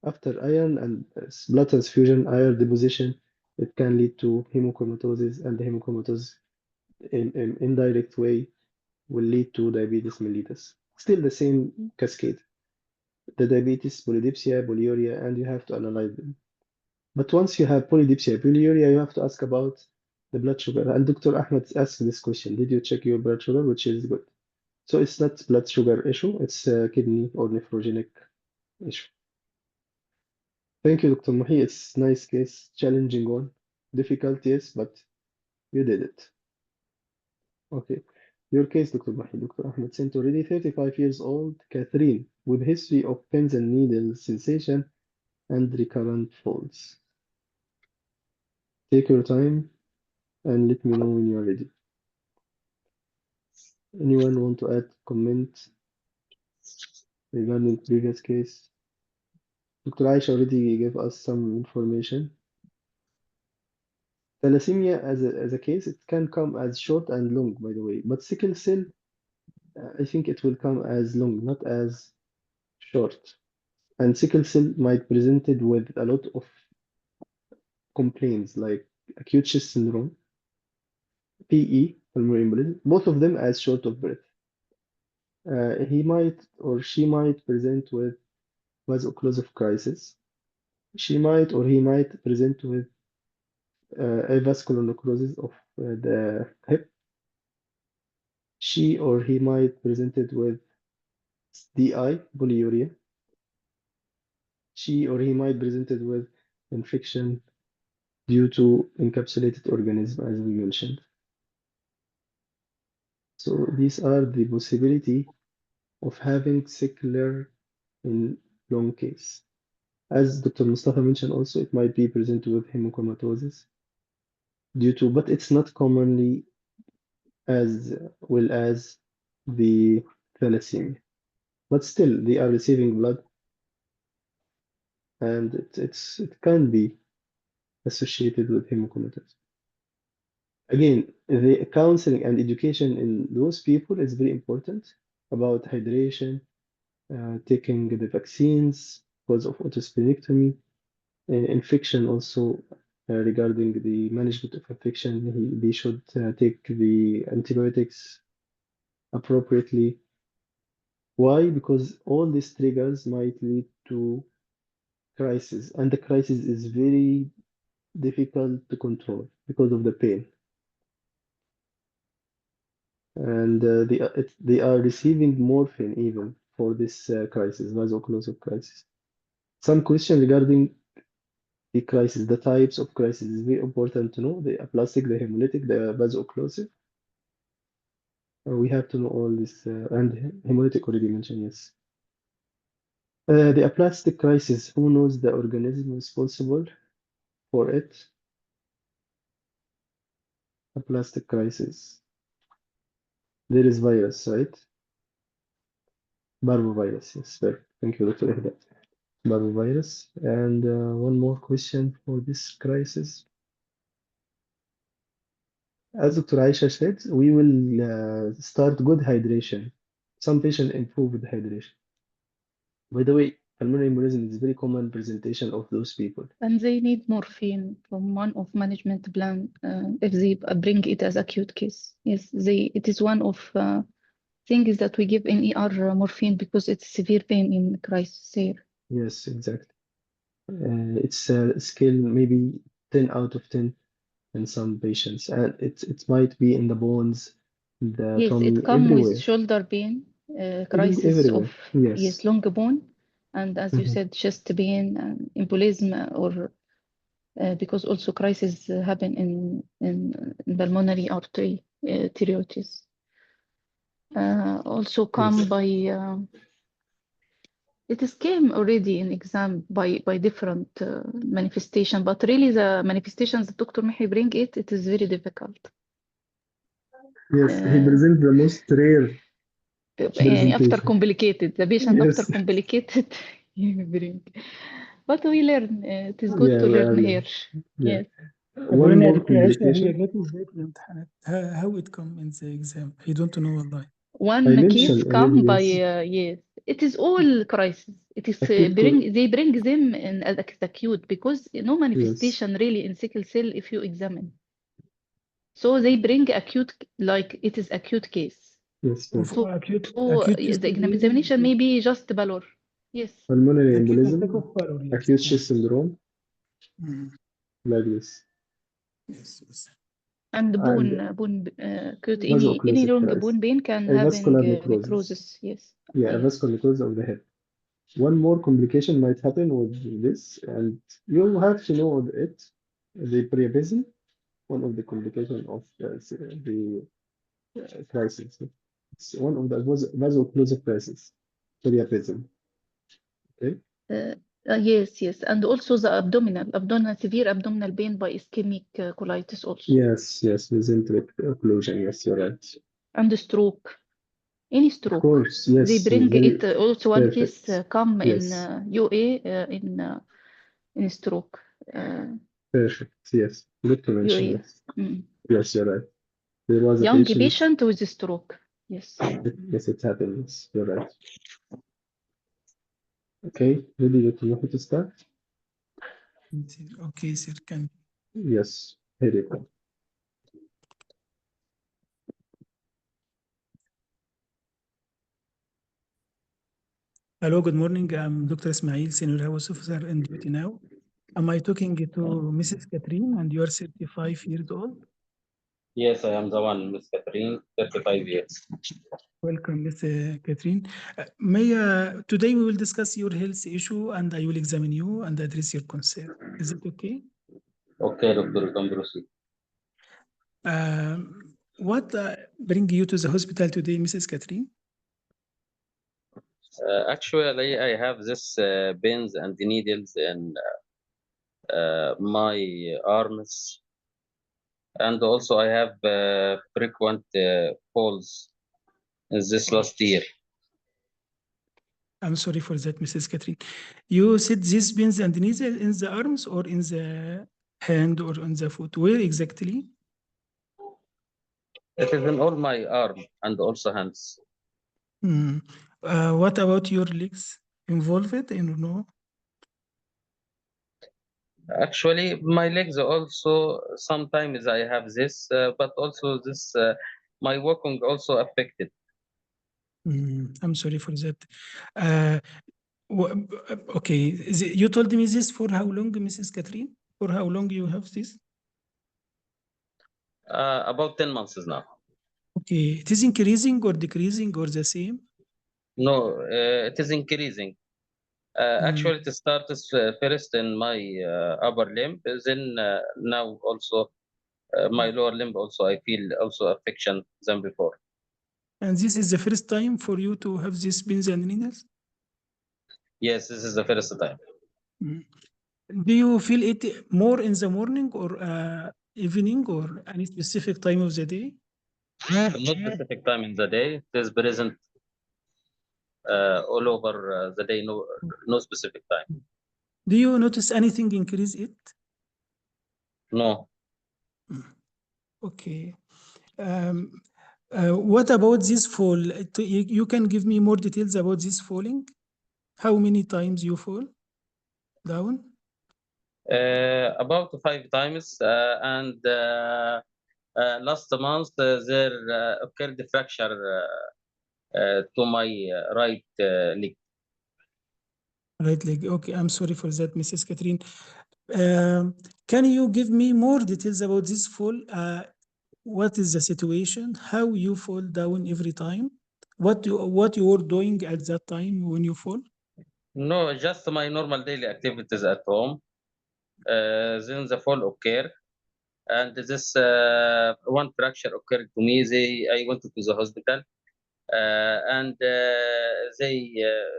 after iron and blood transfusion, iron deposition, it can lead to hemochromatosis, and the hemochromatosis in indirect way will lead to diabetes mellitus. Still the same cascade. The diabetes, polydipsia, polyuria, and you have to analyze them. But once you have polydipsia, polyuria, you have to ask about the blood sugar. And Dr. Ahmed asked this question, did you check your blood sugar? Which is good. So it's not blood sugar issue, it's a kidney or nephrogenic issue. Thank you, Dr. Mahi. It's nice case, challenging one. Difficult, yes, but you did it. Okay. Your case, Dr. Mahi. Dr. Ahmed sent already 35 years old, Catherine, with history of pins and needles sensation and recurrent falls. Take your time and let me know when you are ready. Anyone want to add comment regarding previous case? Dr. Aisha already gave us some information. Thalassemia as a case, it can come as short and long, by the way, but sickle cell, I think it will come as long, not as short. And sickle cell might presented with a lot of complaints like acute chest syndrome, PE, pulmonary embolism, both of them as short of breath. He might or she might present with vaso-occlusive crisis. She might or he might present with avascular necrosis of the hip. She or he might presented with DI, polyuria. She or he might presented with infection due to encapsulated organism, as we mentioned. So these are the possibility of having sickler in long case. As Dr. Mustafa mentioned also, it might be presented with hemochromatosis due to, but it's not commonly as well as the thalassemia. But still, they are receiving blood, and it can be associated with hemochromatosis. Again, the counseling and education in those people is very important about hydration, taking the vaccines because of autosplenectomy, infection also regarding the management of infection. They should take the antibiotics appropriately. Why? Because all these triggers might lead to crisis, and the crisis is very difficult to control because of the pain. And they are receiving morphine even for this crisis, vaso-occlusive crisis. Some question regarding the crisis, the types of crisis is very important to know. The aplastic, the hemolytic, the vaso-occlusive. We have to know all this, and hemolytic already mentioned, yes. The aplastic crisis, who knows the organism responsible for it? Aplastic crisis. There is virus, right? Parvovirus, yes, perfect. Thank you, Dr. Ihda. Parvovirus. And one more question for this crisis. As Dr. Aisha said, we will start good hydration. Some patients improve with hydration. By the way, pulmonary embolism is a very common presentation of those people. And they need morphine from one of management plan if they bring it as acute case. Yes, it is one of things that we give in ER morphine because it's severe pain in crisis here. Yes, exactly. It's a scale maybe 10 out of 10 in some patients, and it might be in the bones, the Yes, tummy, it comes with everywhere. shoulder pain, crisis everywhere. of Yes. long bone, and as you Mhm. said, chest pain and embolism, or because also crisis happen in pulmonary artery thrombosis. Also come Yes. by it is came already in exam by different manifestation, but really the manifestations that Dr. Mehi bring it is very difficult. Yes. He presents the most rare After presentation. complicated, the patient after Yes. complicated he bring. But we learn. It is good Yeah, to we are learn learning. here. Yeah. Yes. طب One هنا more الكاشة هي complication. جت ازاي في الامتحانات؟ How it come in the exam? I don't know والله. I One case mentioned come already, by yes. yes. It is all crisis. It is Acute they bring them in as acute because no yes. manifestation really in sickle cell if you examine. So they bring acute like it is acute case. Yes, Of perfect. acute The chest pain, examination may be just pallor. Yes. Pulmonary acute embolism, attack of pylori, yes. acute chest syndrome, Mm, like this. yes, yes. And bone And acute any vaso-occlusive long crisis. bone pain can A having vascular necrosis. necrosis. Yes. Yeah, a Yes. vascular necrosis of the head. One more complication might happen with this, and you have to know it. The priapism, one of the complications of the crisis. It's one of the vaso-occlusive crisis, priapism. Okay. Uh, yes, yes, and also the abdominal, severe abdominal pain by ischemic colitis also, Yes, yes, mesenteric occlusion. Yes, you're right. and the stroke, any Of stroke. course, They yes, bring very it also one case perfect. come in Yes, UA in stroke. perfect. Yes, good to mention UA. this. Mm. Yes, you're right. There was a Young patient. patient with stroke. Yes. Yes, it happens. You're right. Okay, ready to start? Okay, sir, can. Yes, here you go. Hello, good morning. I'm Dr. Ismail, Senior House Officer in duty now. Am I talking to Mrs. Catherine and you are 35 years old? Yes, I am the one, Miss Catherine, 35 years. Welcome, Ms. Catherine. Today we will discuss your health issue and I will examine you and address your concern. Is it okay? Okay, Doctor, you can proceed. What bring you to the hospital today, Mrs. Catherine? Actually, I have this pins and needles in my arms, and also I have frequent falls in this last year. I'm sorry for that, Mrs. Catherine. You said these pins and needles in the arms or in the hand or on the foot? Where exactly? It is in all my arm and also hands. Hmm. What about your legs? Involved in no? Actually, my legs also sometimes I have this, but also this my walking also affected. I'm sorry for that. Uh, okay, you told me this for how long, Mrs. Catherine? For how long you have this? About 10 months now. Okay, it is increasing or decreasing or the same? No, it is increasing. Actually, it starts first in my upper limb, then now also my lower limb also I feel also affection than before. And this is the first time for you to have these pins and needles? Yes, this is the first time. Mm. Do you feel it more in the morning or evening or any specific time of the day? Not specific time in the day. It is present all over the day. No specific time. Do you notice anything increase it? No. Okay. What about this fall? You can give me more details about this falling? How many times you fall down? About 5 times, and last month there occurred a fracture to my right leg. Right leg. Okay, I'm sorry for that, Mrs. Catherine. Can you give me more details about this fall? What is the situation? How you fall down every time? what you were doing at that time when you fall? No, just my normal daily activities at home. Then the fall occurred, and this one fracture occurred to me. I went to the hospital, and they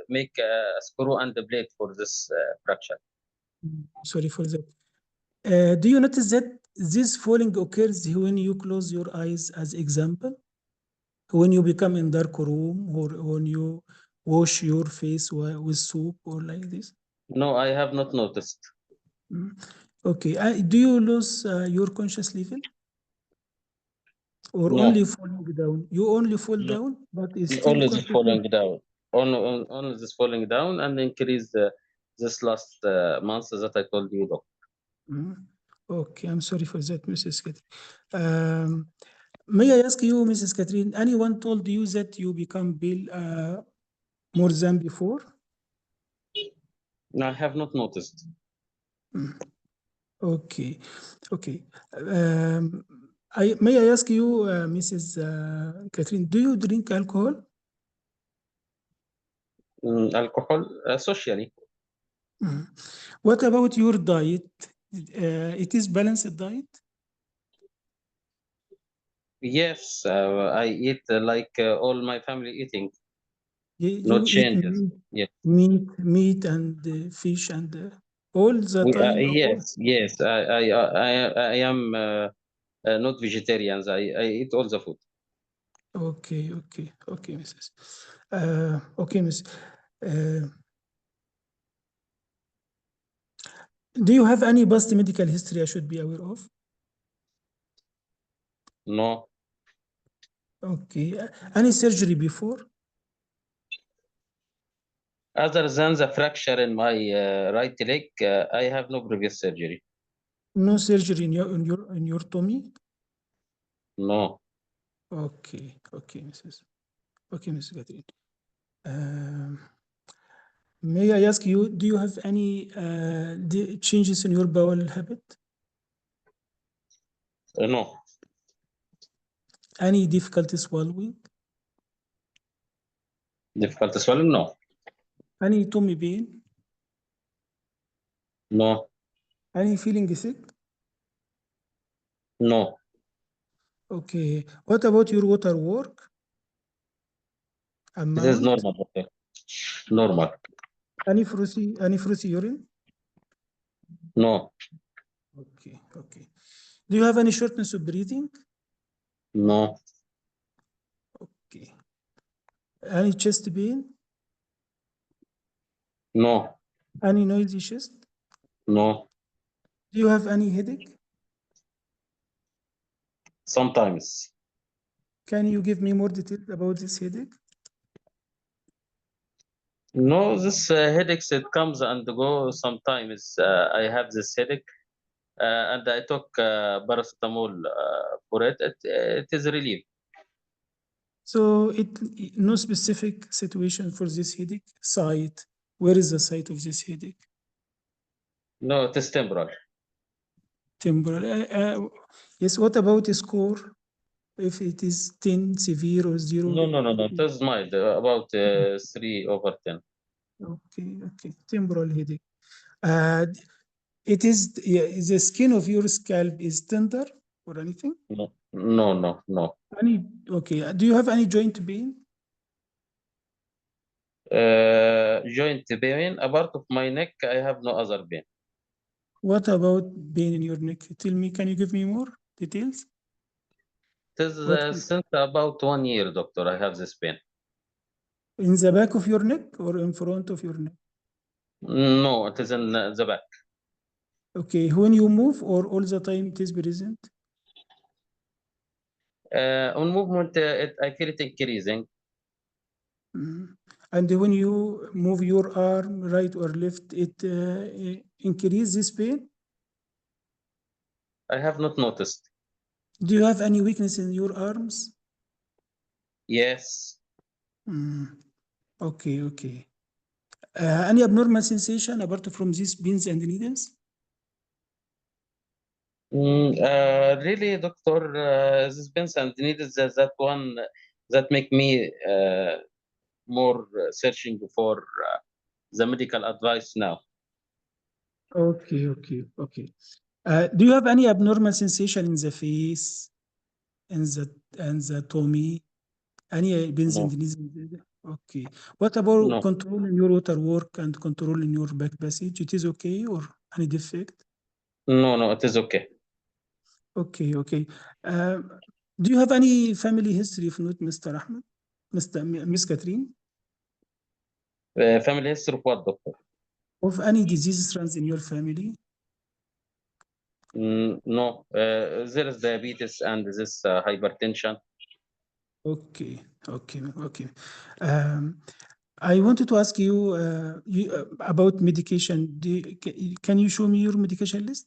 make a screw and a blade for this fracture. Sorry for that. Do you notice that this falling occurs when you close your eyes, as example? When you become in dark room, or when you wash your face with soap or like this? No, I have not noticed. Mm. Okay. Do you lose your conscious level, or No, only falling down? You only fall no, down, but is still only this conscious falling level? down. Only this falling down, and increase this last month that I told you, Doc. Mm. Okay, I'm sorry for that, Mrs. Catherine. May I ask you, Mrs. Catherine, anyone told you that you become pale more than before? No, I have not noticed. Mm. Okay, okay. May I ask you, Mrs. Catherine, do you drink alcohol? Alcohol, socially. Mm. What about your diet? It is balanced diet? Yes, I eat like all my family eating. No You eat changes. Yes, meat and fish and all the time? yes, yes. I am not vegetarians. I eat all the food. Okay, okay, okay, Mrs. Okay, Miss. Uh, do you have any past medical history I should be aware of? No, Okay. Any surgery before? other than the fracture in my right leg, I have no previous surgery. No surgery in your tummy? No, Okay, okay, Mrs. Okay, Mrs. Catherine. Um, may I ask you, do you have any changes in your bowel habit? no. Any difficulty swallowing? Difficult to swallow? No, Any tummy pain? no, Any feeling sick? no. Okay. What about your water work It is amount? normal. Okay. Normal. Any fruity urine? No, Okay, okay. Do you have any shortness of breathing? no, Okay. Any chest pain? no, Any noisy chest? no. Do you have any headache? Sometimes. Can you give me more details about this headache? No, this headaches, it comes and go. Sometimes I have this headache, and I took paracetamol for it. It is relief. So no specific situation for this headache. Site. Where is the site of this headache? No, it is temporary. Temporal. Yes. What about a score? If it is 10, severe, or 0? No. It is mild, about 3/10. Okay, okay. Temporal headache. Uh, it is, yeah, the skin of your scalp is tender or anything? No. Okay. Do you have any joint pain? Joint pain, a part of my neck, I have no other pain. What about pain in your neck? Tell me, can you give me more details? It is What since about 1 year, doctor, I have this pain. in the back of your neck or in front of your neck? No, it is in the back. Okay. When you move or all the time it is present? On movement, I feel it increasing. Mhm. And when you move your arm right or left, it increase this pain? I have not noticed. Do you have any weakness in your arms? Yes. Mm. Okay, okay. Any abnormal sensation apart from these pins and needles? Really, doctor, this pins and needles, that one that make me more searching for the medical advice now. Okay, okay, okay. Do you have any abnormal sensation in the face, in the tummy? Any No, benzoilism? Okay. What about no, control in your water work and control in your back passage? It is okay or any defect? no, it is okay. Okay, okay. Do you have any family history of not Mr. Ahmed? Miss Catherine? Family history of what, doctor? Of any diseases runs in your family? No, there is diabetes and this hypertension. Okay, okay, okay. I wanted to ask you, about medication. Can you show me your medication list?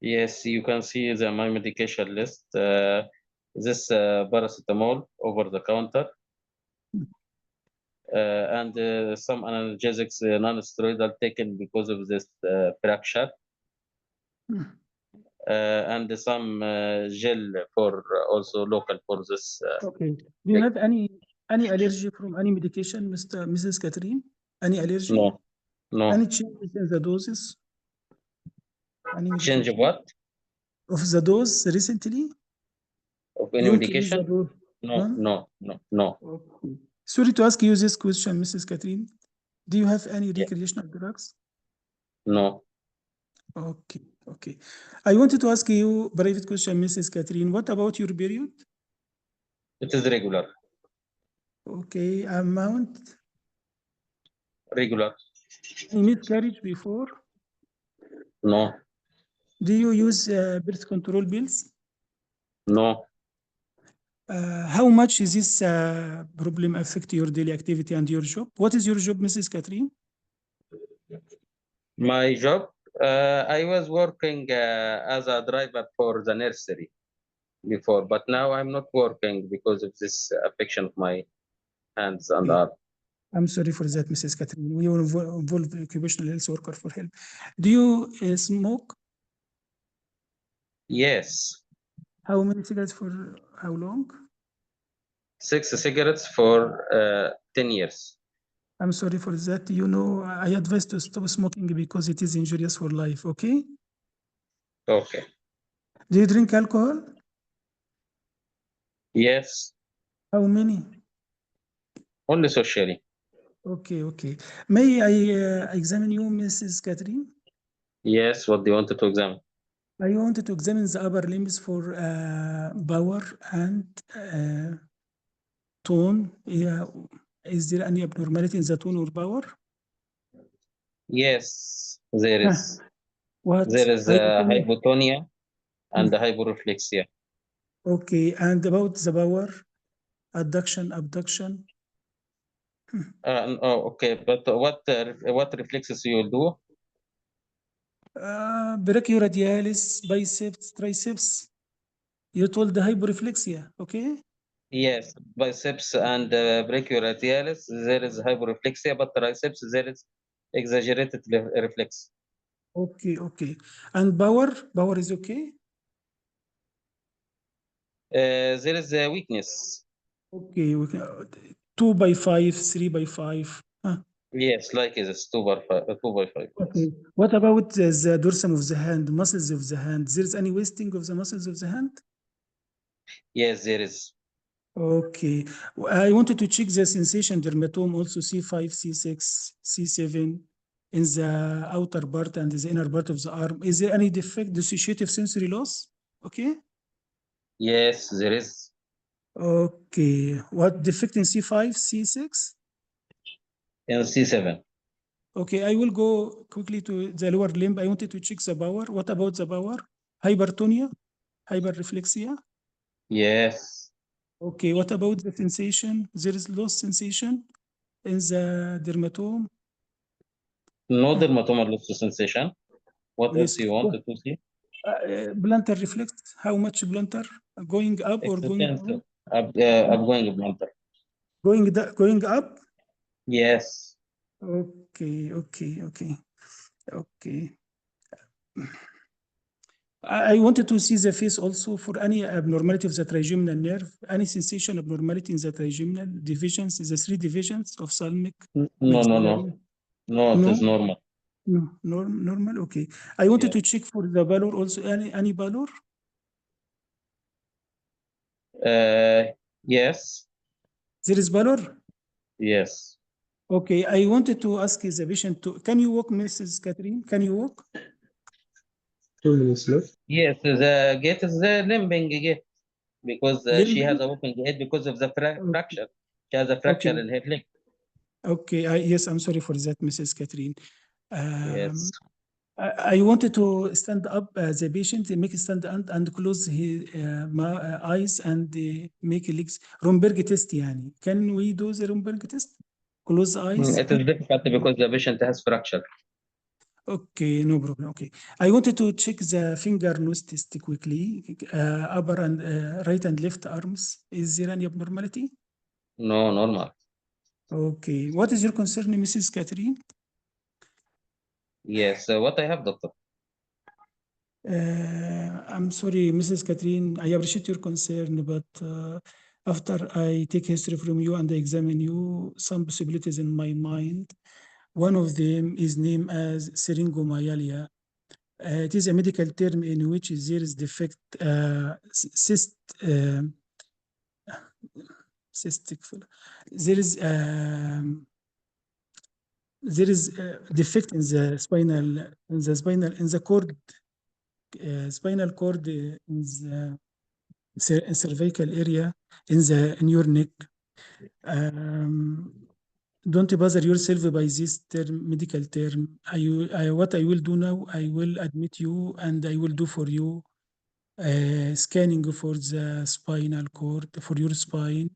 Yes, you can see my medication list. This paracetamol over the counter, and some analgesics, non-steroidal taken because of this fracture, Hmm. and some gel for also local for this. Okay. Do you have any allergy from any medication, Mrs. Catherine? Any allergy? No, no. Any changes in the doses? Any Change of medication? what? Of the dose recently? Of any You increase the medication? dose? No, Huh? no, no, no. Okay. Sorry to ask you this question, Mrs. Catherine. Do you have any Yeah. recreational drugs? No. Okay, okay. I wanted to ask you private question, Mrs. Catherine. What about your period? It is regular. Okay, amount. Regular. Any miscarriage before? No, Do you use birth control pills? no. How much is this problem affect your daily activity and your job? What is your job, Mrs. Catherine? My job, I was working as a driver for the nursery before, but now I'm not working because of this affection of my hands and Okay. arm. I'm sorry for that, Mrs. Catherine. We will involve occupational health worker for help. Do you smoke? Yes, How many cigarettes for how long? 6 cigarettes for 10 years. I'm sorry for that. You know, I advise to stop smoking because it is injurious for life, okay? Okay. Do you drink alcohol? Yes, How many? only socially. Okay, okay. May I examine you, Mrs. Catherine? Yes, what do you want to examine? I wanted to examine the upper limbs for power and tone. Yeah. Is there any abnormality in the tone or power? Yes, there Huh. is. What? There is Hypotonia? hypotonia and hyporeflexia. Okay, and about the power, adduction, abduction. Oh, okay, but what reflexes you will do? Brachioradialis, biceps, triceps. You told the hyporeflexia, okay? Yes, biceps and brachioradialis, there is hyporeflexia, but triceps, there is exaggerated reflex. Okay, okay. And power is okay? There is a weakness. Okay, we can, 2 by 5, 3 by 5. Yes, like this, 2 by 5. Okay. What about the dorsum of the hand, muscles of the hand? There's any wasting of the muscles of the hand? Yes, there is. Okay. I wanted to check the sensation dermatome, also C5, C6, C7 in the outer part and the inner part of the arm. Is there any defect, dissociative sensory loss? Okay. Yes, there is. Okay. What defect in C5, C6? In C7. Okay, I will go quickly to the lower limb. I wanted to check the power. What about the power? Hypertonia, hyperreflexia. Yes. Okay, what about the sensation? There is loss sensation in the dermatome. No dermatomal loss of sensation. What Yes. else you wanted to see? Plantar reflex. How much plantar? Going up or going Extensive. down? Upgoing plantar. Going up? Yes. Okay, okay, okay, okay. I wanted to see the face also for any abnormality of the trigeminal nerve, any sensation abnormality in the trigeminal divisions, the three divisions of thalamic, No, no, no. maxillary. No, it is No? normal. No, normal. Okay. I wanted Yeah. to check for the pallor also. Any pallor? Yes. There is pallor? Yes. Okay. I wanted to ask the patient to, can you walk, Mrs. Catherine? Can you walk? 2 minutes left. Yes, the gait is limping gait because she has a walking gait because of the fracture. She has a fracture Okay. in her leg. Okay. Yes, I'm sorry for that, Mrs. Catherine. Yes. I wanted to stand up the patient, make a stand and close his eyes and make legs. Romberg test يعني. Can we do the Romberg test? Close eyes. It is difficult because the patient has fracture. Okay, no problem. Okay. I wanted to check the finger nose test quickly. Upper and right and left arms. Is there any abnormality? No, normal. Okay. What is your concern, Mrs. Catherine? Yes. What I have, doctor? I'm sorry, Mrs. Catherine, I appreciate your concern, but after I take history from you and I examine you, some possibilities in my mind. One of them is named as syringomyelia. It is a medical term in which there is defect, cyst, cystic. There is defect in the spinal cord in the cervical area in your neck. Don't bother yourself by this medical term. What I will do now, I will admit you and I will do for you scanning for the spinal cord, for your spine.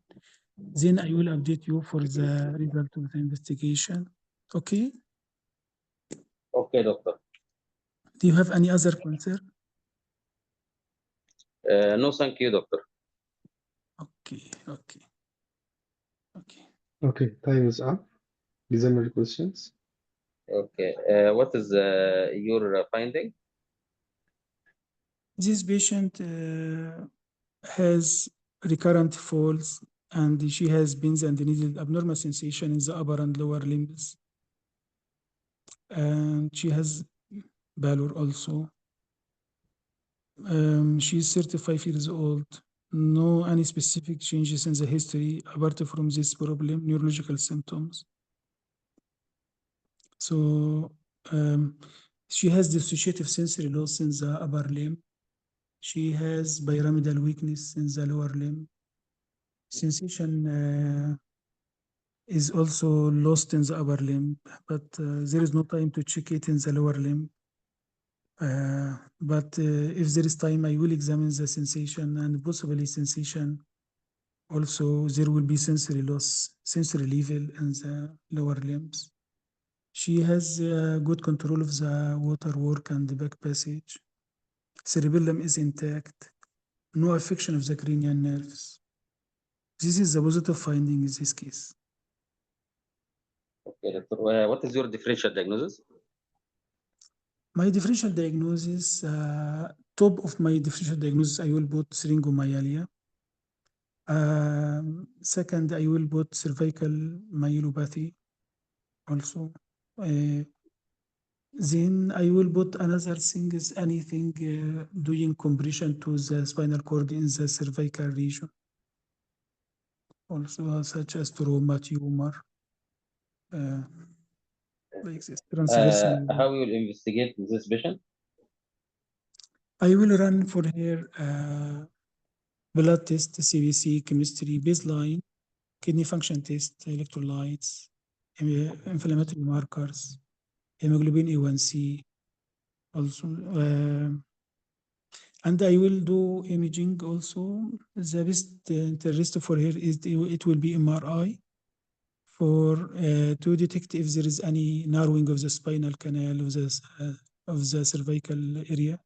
Then I will update you for the result of the investigation. Okay? Okay, doctor. Do you have any other concern? No, thank you, doctor. Okay. Okay, time is up. Examiner questions. Okay. What is your finding? This patient has recurrent falls and she has pins and needle abnormal sensation in the upper and lower limbs. And she has pallor also. She's 35 years old. No any specific changes in the history apart from this problem, neurological symptoms. So she has dissociative sensory loss in the upper limb. She has pyramidal weakness in the lower limb. Sensation is also lost in the upper limb, but there is no time to check it in the lower limb. But if there is time, I will examine the sensation and possibly sensation. Also, there will be sensory loss, sensory level in the lower limbs. She has good control of the water work and the back passage. Cerebellum is intact. No affection of the cranial nerves. This is the positive finding in this case. Okay, doctor. What is your differential diagnosis? My differential diagnosis, top of my differential diagnosis, I will put syringomyelia. Second, I will put cervical myelopathy also. Then I will put another thing is anything doing compression to the spinal cord in the cervical region. Also such as trauma, tumor, like this, transverse. How you will investigate this patient? I will run for her blood test, CBC, chemistry, baseline, kidney function test, electrolytes, inflammatory markers, hemoglobin A1C also. And I will do imaging also. The best interest for her is it will be MRI for to detect if there is any narrowing of the spinal canal of the cervical area,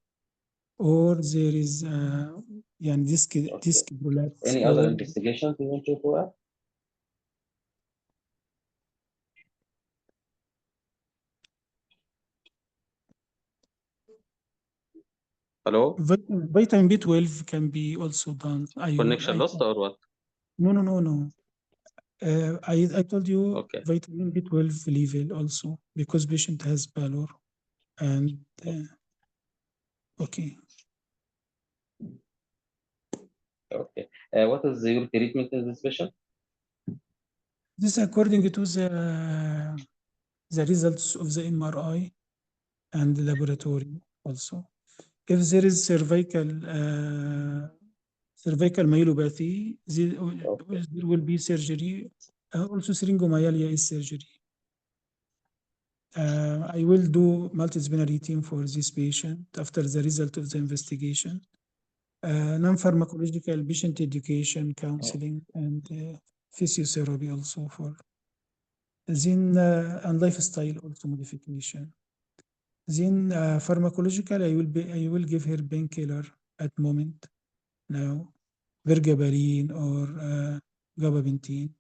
or there is disc prolapse. Any other investigations you want to add? Hello? Vitamin B12 can be also done. Connection lost or what? No. I told you Okay. vitamin B12 level also because patient has pallor and okay. Okay. What is your treatment in this patient? This according to the results of the MRI and the laboratory also. If there is cervical myelopathy, there will be surgery. Also, syringomyelia is surgery. I will do multidisciplinary team for this patient after the result of the investigation. Non-pharmacological patient education, counseling, and physiotherapy also for. Then and lifestyle also modification. Then pharmacological, I will give her painkiller at moment now, vergabarin or gabapentin.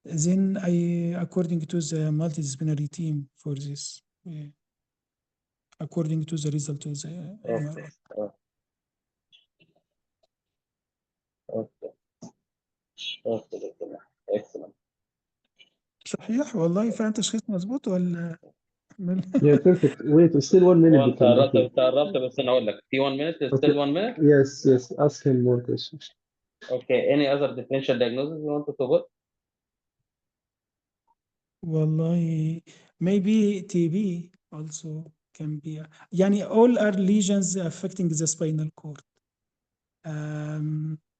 Then according to the multidisciplinary team for this, according to the result of the MRI. Okay. Okay. Excellent. صحيح والله فعلا تشخيص مظبوط ولا Yeah, perfect. Wait, still 1 minute, هو انت Dr. قربت Mahdi. بس انا اقول لك في 1 minute Okay. still 1 minute. Yes. Ask him more questions. Okay. Any other differential diagnosis you wanted to put? والله maybe TB also can be يعني all are lesions affecting the spinal cord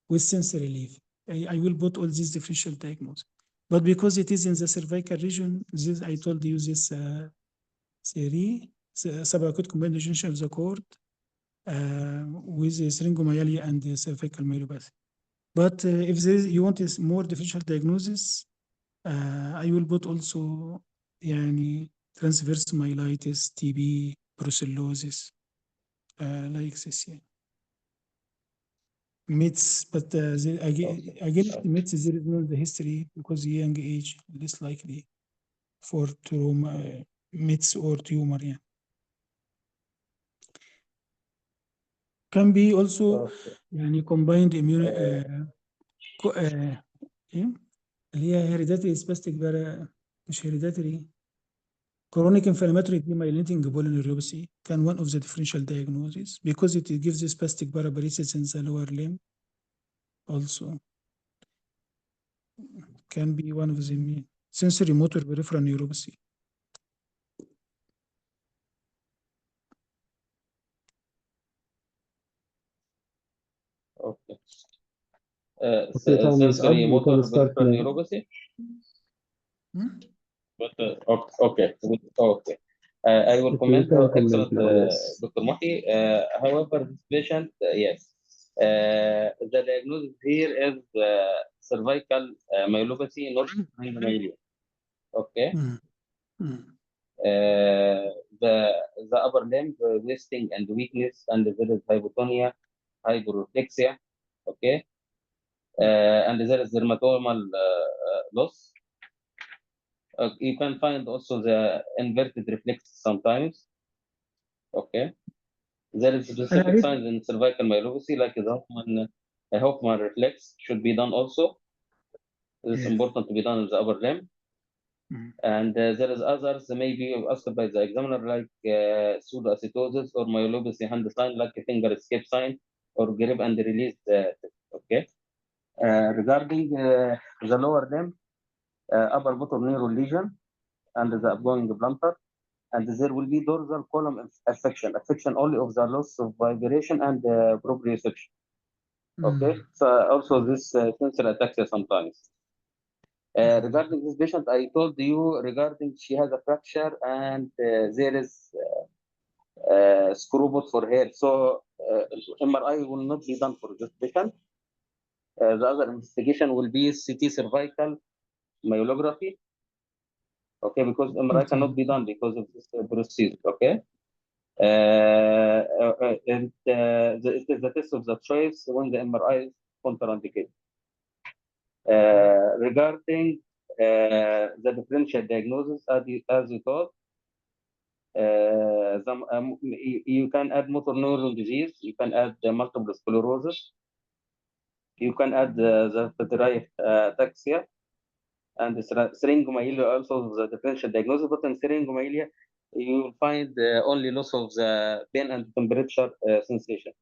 with sensory relief. I will put all these differential diagnosis. But because it is in the cervical region, this I told you this theory, subacute combined junction of the cord with syringomyelia and the cervical myelopathy. But if you want a more differential diagnosis, I will put also يعني transverse myelitis, TB, brucellosis, like this. Yeah. MITS, but again, MITS there is not the history because young age less likely for trauma, MITS or tumor. Yeah. Can be also يعني combined immune اللي هي hereditary spastic مش hereditary chronic inflammatory demyelinating polyneuropathy can one of the differential diagnoses because it gives spastic paraparesis in the lower limb also can be one of the sensory motor peripheral neuropathy. Okay. Okay, time is up. Sensory We motor can start peripheral now. neuropathy. But okay. I will Okay, comment. you can comment Excellent, now, yes. Dr. Mahi. However, this patient, yes, the diagnosis here is cervical myelopathy, not myelopathy. Okay. The upper limb wasting and weakness, and there is hypotonia, hyperreflexia. Okay. And there is dermatomal loss. You can find also the inverted reflex sometimes. Okay. There is specific signs in cervical myelopathy, like the Hoffman reflex should be done also. It's important to be done in the upper limb. And there is others may be asked by the examiner, like pseudoacytosis or myelopathy hand sign, like a finger escape sign or grip and release. Okay. Regarding the lower limb, upper motor neuron lesion and the abdomen plantar, and there will be dorsal column affection only of the loss of vibration and proprioception. Okay, so also this sensory ataxia sometimes. Regarding this patient, I told you regarding she has a fracture and there is screw put for her. So MRI will not be done for this patient. The other investigation will be CT cervical myelography. Okay, because MRI cannot be done because of this procedure. Okay. And it is the test of the choice when the MRI is contraindicated. Regarding the differential diagnosis, as you thought, You can add motor neuron disease. You can add multiple sclerosis. You can add the derived ataxia and syringomyelia, also the differential diagnosis. But in syringomyelia, you will find only loss of the pain and temperature sensation.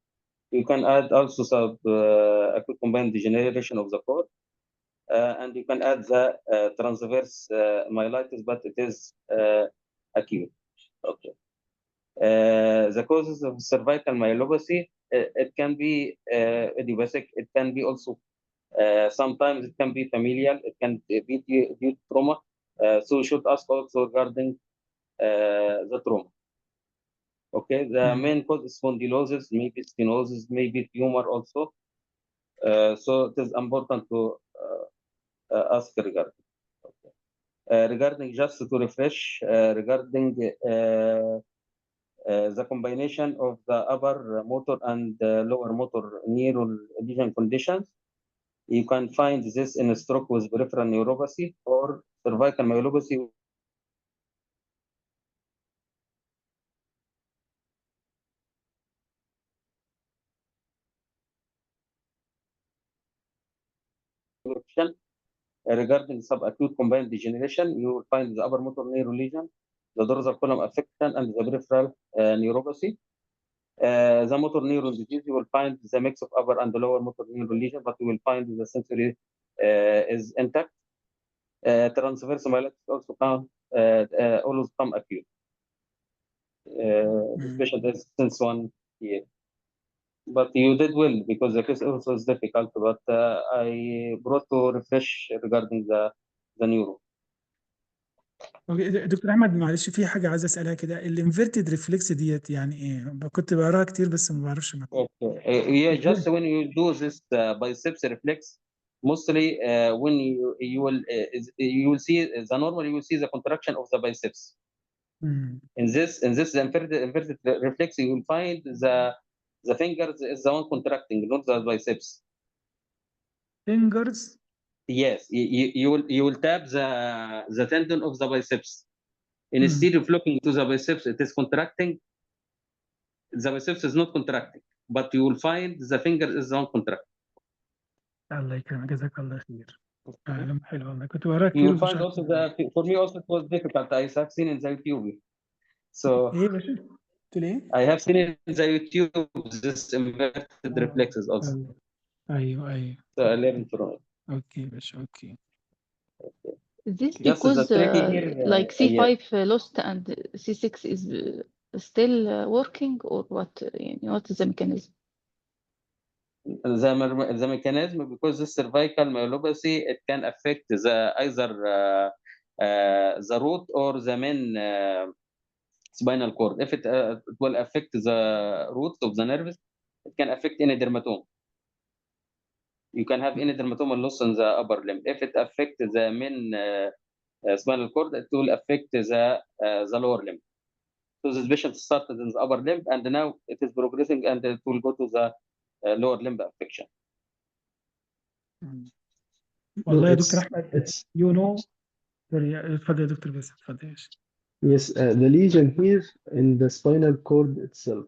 You can add also some acute combined degeneration of the cord, and you can add the transverse myelitis, but it is acute. Okay. The causes of cervical myelopathy, it can be idiopathic. It can be also sometimes it can be familial. It can be due to trauma. So you should ask also regarding the trauma. Okay, the main cause is spondylosis, maybe stenosis, maybe tumor also. So it is important to ask regarding. Okay. Regarding, just to refresh, regarding the combination of the upper motor and lower motor neural lesion conditions, you can find this in a stroke with peripheral neuropathy or cervical myelopathy. Regarding subacute combined degeneration, you will find the upper motor neural lesion, the dorsal column affection, and the peripheral neuropathy. The motor neuron disease, you will find the mix of upper and lower motor neuron lesion, but you will find the sensory is intact. Transverse myelitis also always come acute. This patient is since 1 year. But you did well because the case also is difficult, but I brought to refresh regarding the neuro. اوكي دكتور احمد معلش في حاجه عايز اسالها كده الانفيرتد ريفلكس ديت يعني ايه؟ كنت بقراها كتير بس ما بعرفش معناها. Okay. Yeah, just when you do this biceps reflex, mostly when you will see the normal, you will see the contraction of the biceps. In this the inverted reflex, you will find the fingers is the one contracting, not the biceps. fingers Yes, you will tap the tendon of the biceps. Instead of looking to the biceps, it is contracting. The biceps is not contracting, but you will find the finger is the one contracting. الله يكرمك جزاك الله خير. حلو والله كنت بقراها You كتير will ومش find عارف. also for me also it was difficult. I have seen in the YouTube. So ايه يا باشا؟ قلت له ايه؟ I have seen in the YouTube this inverted reflexes also. ايوه So I learned from it. اوكي يا باشا اوكي. Is this Just the because tricky here, like C5 lost and C6 is still working, or what? What is the mechanism? the mechanism, because this cervical myelopathy, it can affect either the root or the main spinal cord. If it will affect the roots of the nerves, it can affect any dermatome. You can have any dermatomal loss in the upper limb. If it affects the main spinal cord, it will affect the lower limb. So this patient started in the upper limb, and now it is progressing, and it will go to the lower limb affection. والله يا it's دكتور احمد it's you know اتفضل يا دكتور باسم اتفضل يا باشا. yes, the lesion here in the spinal cord itself,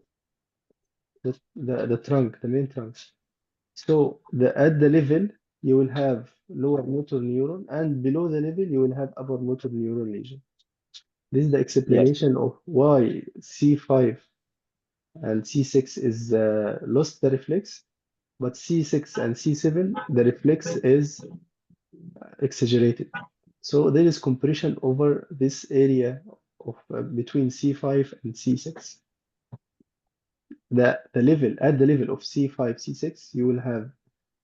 the trunk, the main trunk. So at the level you will have lower motor neuron, and below the level you will have upper motor neuron lesion. This is the explanation of why C5 and C6 is lost the reflex, but C6 and C7 the reflex is exaggerated. So there is compression over this area of between C5 and C6. The level at the level of C5, C6, you will have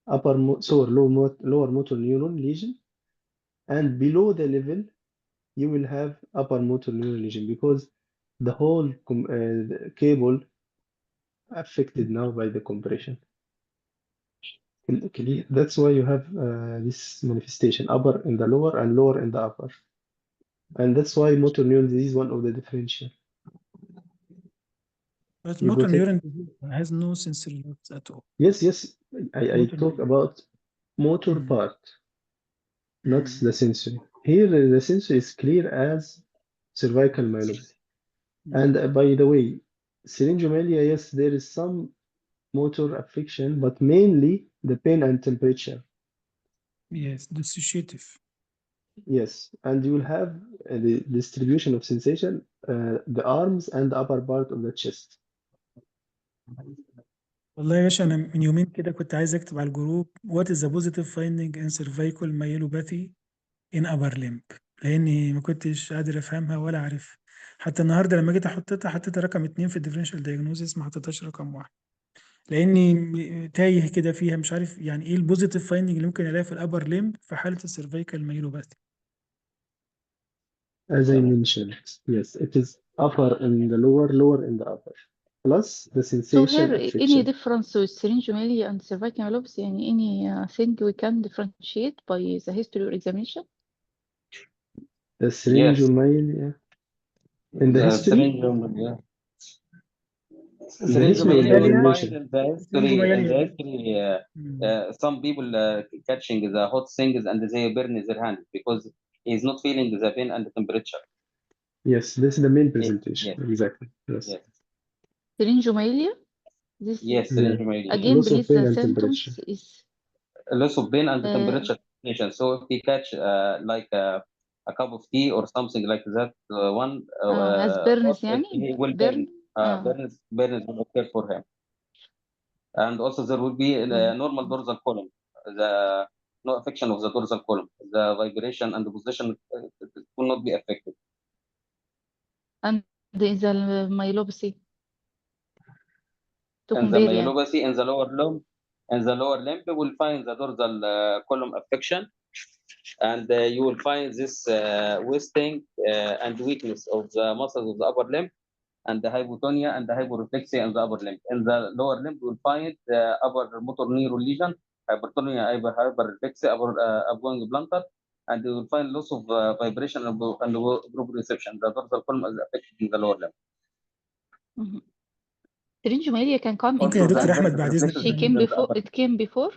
lower motor neuron lesion, and below the level you will have upper motor neuron lesion, because the whole the cable affected now by the compression. That's why you have this manifestation, upper in the lower and lower in the upper, and that's why motor neuron disease is one of the differential. But You motor got it? neuron has no sensory lobes at all. Yes, I Motor talk neuron. about motor part, not the sensory. Here the sensory is clear as cervical myelopathy. And by the way, syringomelia, yes, there is some motor affection, but mainly the pain and temperature. Yes, dissociative. Yes, and you will have the distribution of sensation, the arms and the upper part of the chest. والله يا باشا، أنا من يومين كده كنت عايز أكتب على الجروب what is the positive finding in cervical myelopathy in upper limb، لأني ما كنتش قادر أفهمها ولا أعرف. حتى النهاردة لما جيت حطيتها رقم 2 في الديفرنشال دايجنوزيس، ما حطيتهاش رقم 1 لأني تايه كده فيها، مش عارف يعني إيه البوزيتيف فايندنج اللي ممكن ألاقيها في الأبر ليمب في حالة السيرفيكال myelopathy. As I mentioned, yes, it is upper in the lower, lower in the upper, plus the So sensation here, any affection. difference with syringomelia and cervical myelopathy? يعني any thing we can differentiate by the history or examination? The syringomyelia in the The history, syringomelia. in the history or the Syringomelia will evaluation. find in the history. In the history, مم. some people catching the hot things and they burn their hand because he's not feeling the pain and the temperature. Yes, this is the main presentation. Yes, Exactly. Yes. yes, Syringomelia? This yes, Yeah. syringomelia. again, Loss of please, pain the and symptoms temperature. is Loss of pain and the uh, temperature sensation. So if he catch like a cup of tea or something like that, has burns hot, يعني he will burn. burns will occur for him. And also there will be a normal dorsal column, the no affection of the dorsal column, the vibration and the position will not be affected. And the myelopathy to And the compare يعني. myelopathy in the lower limb, we will find the dorsal column affection, and you will find this wasting and weakness of the muscles of the upper limb, and the hypotonia and the hyporeflexia in the upper limb. In the lower limb, you will find the upper motor neuron lesion, hypertonia, hyperreflexia, upgoing plantar, and you will find loss of vibration and proprioception. The dorsal column is affected in the lower limb. Mhm. Syringomelia can come ممكن يا Also, the دكتور أحمد adverse بعد reflexes إذنك she in came the before upper. it came before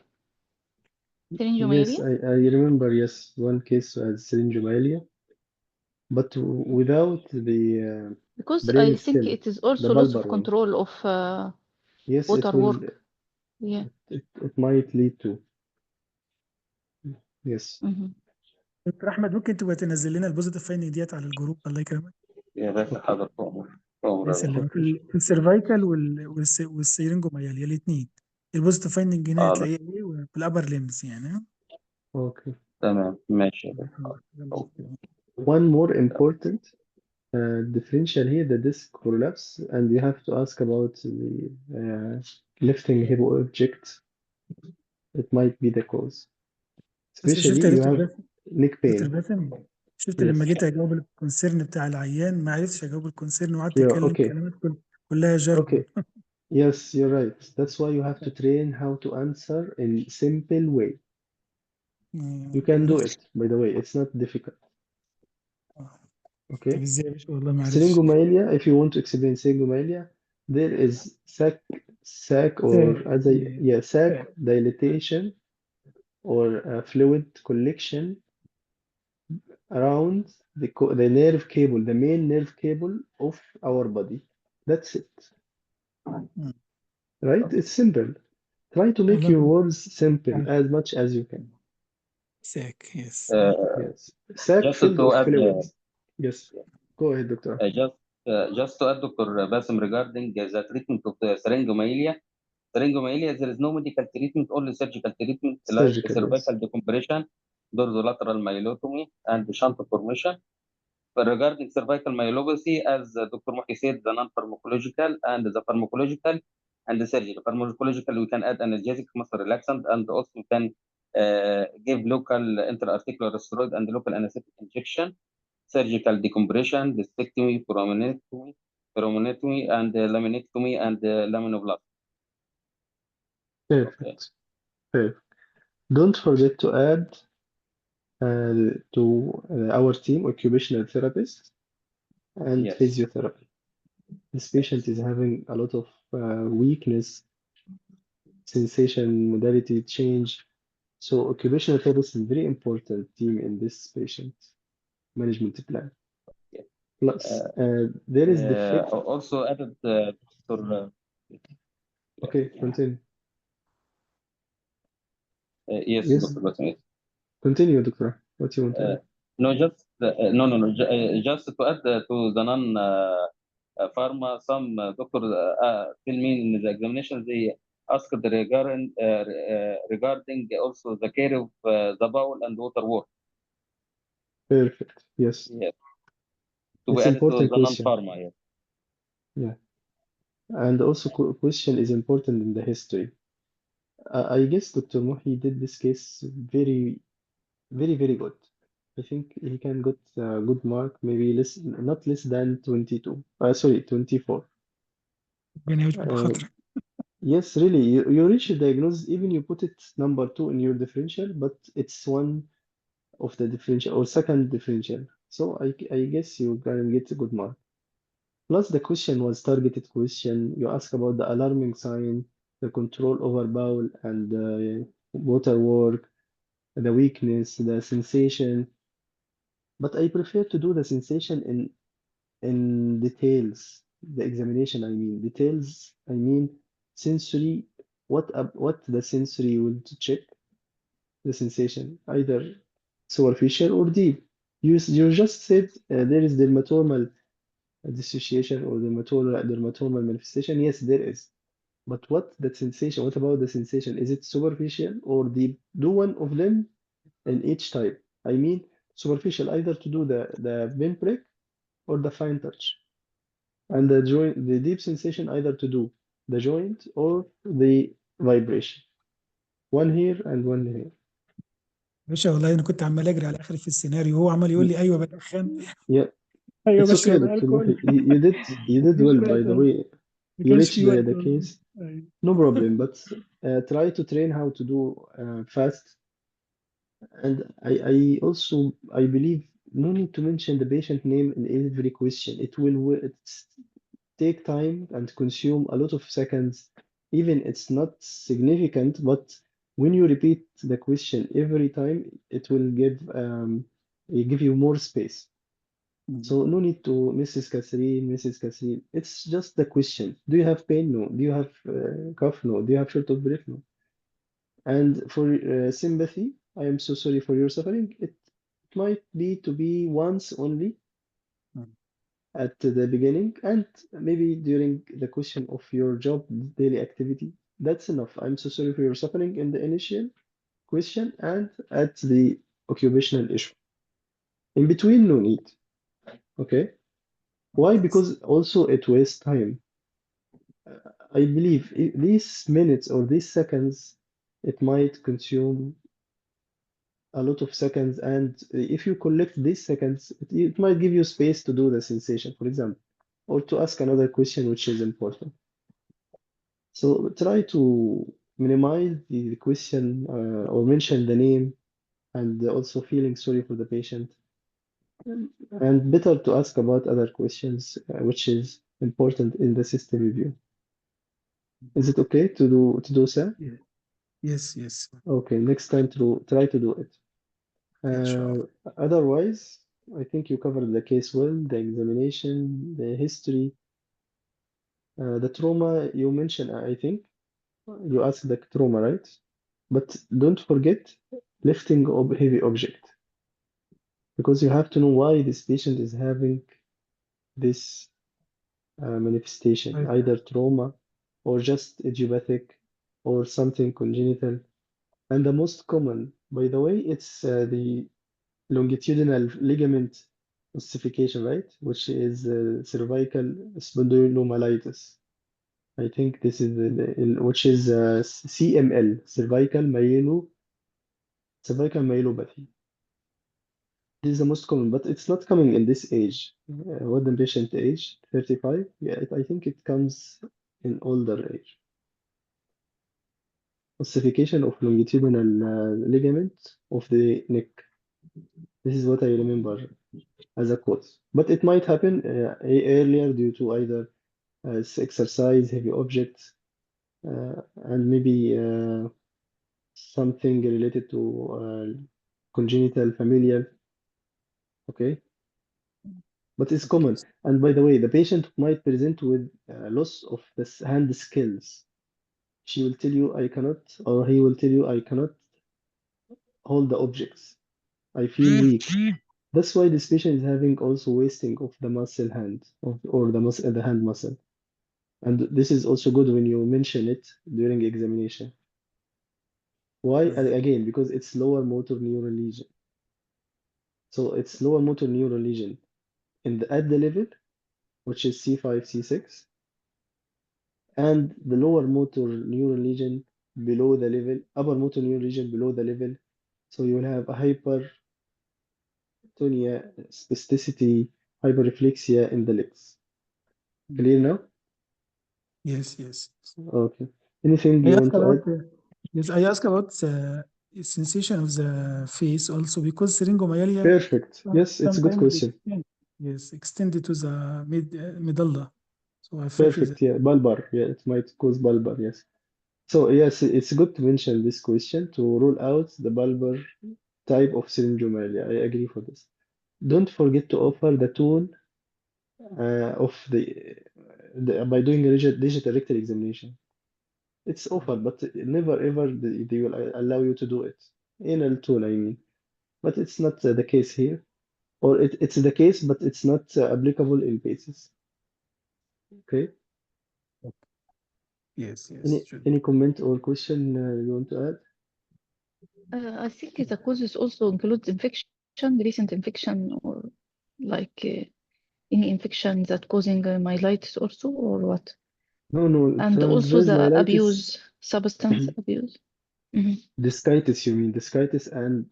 Yes, syringomelia. I remember, yes, one case as syringomelia, but without the Because brain I think stem, it is the also loss of bulbar one. control of Yes, it water will, work. Yeah. it might lead to. Yes. Mhm. دكتور أحمد، ممكن تبقى تنزل لنا البوزيتيف فايندنج ديت على الجروب، الله يكرمك. يا باشا حاضر فوق يسلمك. في السيرفايكال والسيرينجومياليا الاثنين، البوزيتيف فايندنج هنا هتلاقيه ايه في الابر ليمز يعني. Okay. تمام ماشي. One more important differential here, the disc prolapse, and you have to ask about the lifting hippo object. It might be the cause. بس Especially شفت يا you دكتور have باسم، neck دكتور pain. باسم، شفت Yes. لما جيت اجاوب الكونسيرن بتاع العيان ما عرفتش اجاوب الكونسيرن وقعدت Yeah, اتكلم okay. كلمات كلها جارجون. Okay. Yes, you're right. That's why you have to train how to answer in simple way. You can do it, by the way. It's not difficult. Okay. طب ازاي يا باشا، والله ما عرفتش. Syringomyelia, if you want to explain syringomyelia, there is sac or sac dilatation or fluid collection around the nerve cable, the main nerve cable of our body. That's it. Right? It's simple. Try to make your words simple as much as you can. ساك يس. Yes. Sac Just filled to of add, fluids. Yes. Go ahead, Doctor. just to add, Dr. Basim, regarding the treatment of the syringomyelia. Syringomyelia, there is no medical treatment, only surgical treatment, like Surgical, cervical yes. decompression, dorsolateral myelotomy, and shunt formation. But regarding cervical myelopathy, as Dr. Muhi said, the non-pharmacological and the pharmacological and the surgical. Pharmacological, we can add analgesic, muscle relaxant, and also we can give local intra-articular steroid and local anesthetic injection. Surgical decompression, discectomy, poromonectomy, and laminectomy and laminoplasty. Perfect. Perfect. Don't forget to add to our team occupational therapist and Yes. physiotherapy. This patient is having a lot of weakness, sensation, modality change. So occupational therapist is very important team in this patient management plan. plus there is the fifth. Also added Dr. Okay, continue. Yes, Yes, Dr. Bassem. continue, Doctor. What you want to add? No, just just to add to the non pharma, some doctors tell me in the examination they asked regarding also the care of the bowel and water work. Perfect. Yes, Yeah, to be it's added to important the non question. pharma. Yeah. Yeah, and also question is important in the history. I guess Dr. Muhi did this case very, very, very good. I think he can get a good mark, maybe less, not less than 22. Sorry, 24. ربنا يجبر Uh, بخاطرك. yes, really, you reach a diagnosis, even you put it number two in your differential, but it's one of the differential or second differential. So I guess you can get a good mark. Plus, the question was targeted question. You ask about the alarming sign, the control over bowel and water work, the weakness, the sensation. But I prefer to do the sensation in details. The examination, I mean details. I mean sensory. What the sensory you want to check the sensation, either superficial or deep. You just said there is dermatomal dissociation or dermatomal manifestation. Yes, there is. But what the sensation? What about the sensation? Is it superficial or deep? Do one of them in each type. I mean, superficial, either to do the pinprick or the fine touch, and the joint, the deep sensation, either to do the joint or the vibration. One here and one here. باشا والله انا كنت عمال اجري على اخر في السيناريو وهو عمال يقول لي ايوه بدخن. Yeah, ايوه it's okay, بشرب Dr. الكحول. Muhi. You did مفيش well, by وقت the والله. way. ما You كانش reached في وقت the والله. case. أيوة. No problem, but try to train how to do fast. And I also I believe no need to mention the patient name in every question. It's take time and consume a lot of seconds. Even it's not significant, but when you repeat the question every time, it will give you more space. So no need to Mrs. Catherine, Mrs. Catherine. It's just the question. Do you have pain? No. Do you have cough? No. Do you have short of breath? No. And for sympathy, I am so sorry for your suffering. It might be to be once only at the beginning and maybe during the question of your job daily activity. That's enough. I'm so sorry for your suffering in the initial question and at the occupational issue. In between, no need. Okay. Why? Because also it wastes time. I believe these minutes or these seconds, it might consume a lot of seconds, and if you collect these seconds, it might give you space to do the sensation, for example, or to ask another question which is important. So try to minimize the question or mention the name and also feeling sorry for the patient. And better to ask about other questions, which is important in the system review. Is it okay to do so? Yeah. Yes, yes. Okay, next time to try to do it. ان شاء الله. Otherwise, I think you covered the case well, the examination, the history, the trauma you mentioned, I think. You asked the trauma, right? But don't forget lifting of heavy object because you have to know why this patient is having this manifestation, Right. either trauma or just idiopathic or something congenital. And the most common, by the way, it's the longitudinal ligament ossification, right? Which is cervical spondylomyelitis. I think this is which is CML, cervical myelopathy. This is the most common, but it's not coming in this age. What the patient age? 35? Yeah, I think it comes in older age. Ossification of longitudinal ligament of the neck. This is what I remember as a cause. But it might happen earlier due to either exercise, heavy objects, and maybe something related to congenital familial. Okay. but it's common. And by the way, the patient might present with loss of the hand skills. She will tell you, I cannot, or he will tell you, I cannot hold the objects. I feel weak. That's why this patient is having also wasting of the muscle hand or the hand muscle. And this is also good when you mention it during examination. Why? Again, because it's lower motor neuron lesion. So it's lower motor neuron lesion at the level, which is C5, C6, and the lower motor neuron lesion below the level, upper motor neuron lesion below the level. So you will have a hypertonia, spasticity, hyperreflexia in the legs. Clear now? Yes, yes. Okay. Anything I you ask want to about add? yes, I ask about the sensation of the face also because syringomyelia Perfect. Yes, it's a good sometimes question. extended to the medulla. So I felt that. Perfect. Yeah, bulbar. Yeah, it might cause bulbar. Yes. So yes, it's good to mention this question to rule out the bulbar type of syringomyelia. I agree for this. Don't forget to offer the tool of by doing a digital rectal examination. It's offered, but never ever they will allow you to do it. Anal tool, I mean. But it's not the case here, or it's the case, but it's not applicable in cases. Okay. Yes, Any yes, should. any comment or question you want to add? I think the causes also includes infection, recent infection, or like any infection that causing myelitis also, or what? No, no, And also transverse the myelitis, abuse, substance abuse. Mhm. discitis, you mean discitis and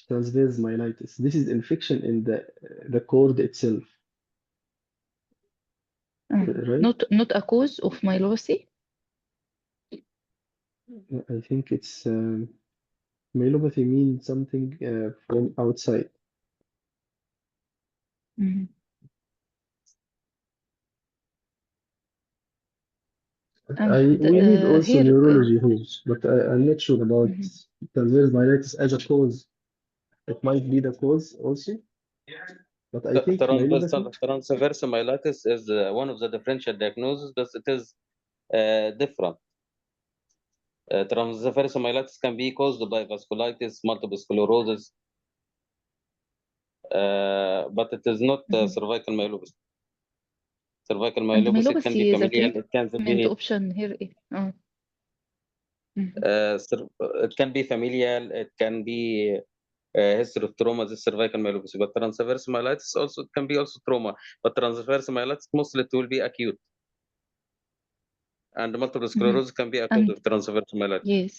transverse myelitis. This is infection in the cord itself, right? Not a cause of myelopathy. I think it's myelopathy means something from outside. Mhm. We need also Here, neurology here, but I'm not sure about mhm. transverse myelitis as a cause. It might be the cause also, but I think myelopathy. Transverse myelitis is one of the differential diagnoses, but it is different. Transverse myelitis can be caused by vasculitis, multiple sclerosis, but it is not cervical myelopathy. Cervical And myelopathy, it can be myelopathy, the familial, it can treatment be option here. it can be familial, it can be history of trauma. This cervical myelopathy, but transverse myelitis also it can be also trauma. But transverse myelitis mostly it will be acute, and multiple sclerosis can be acute And with transverse myelitis. yes.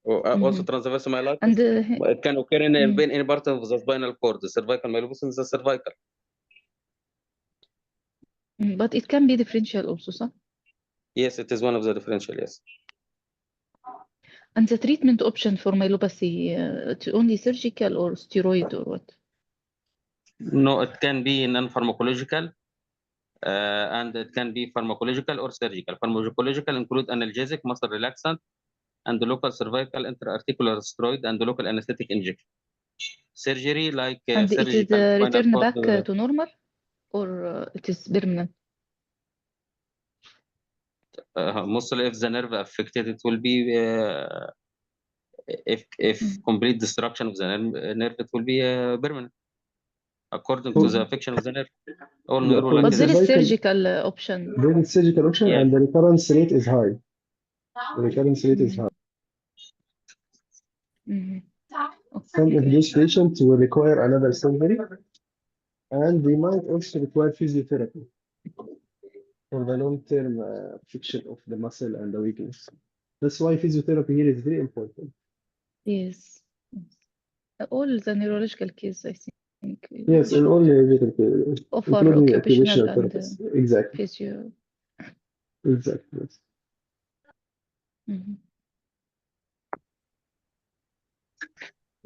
Also, transverse myelitis And it can occur in any part of the spinal cord. The cervical myelopathy is the cervical. but it can be differential also, so. Yes, it is one of the differential. Yes. And the treatment option for myelopathy, it's only surgical or steroid or what? No, it can be non-pharmacological, and it can be pharmacological or surgical. Pharmacological include analgesic, muscle relaxant, and the local cervical intra-articular steroid and the local anesthetic injection. Surgery like And it is surgical spinal return cord. back to normal or it is permanent? Mostly if the nerve affected, it will be if complete destruction of the nerve, it will be permanent according to the affection of the nerve. All Yeah, neural for like But the there this. is cervical, surgical option. there is surgical option, Yes. and the recurrence rate is high. The recurrence rate is high. Some of Okay. these patients will require another surgery, and they might also require physiotherapy for the long-term fixation of the muscle and the weakness. That's why physiotherapy here is very important. Yes. All the neurological cases, I think, Yes, and should only offer including occupational occupational and therapists. Exactly, physio. exactly. Yes.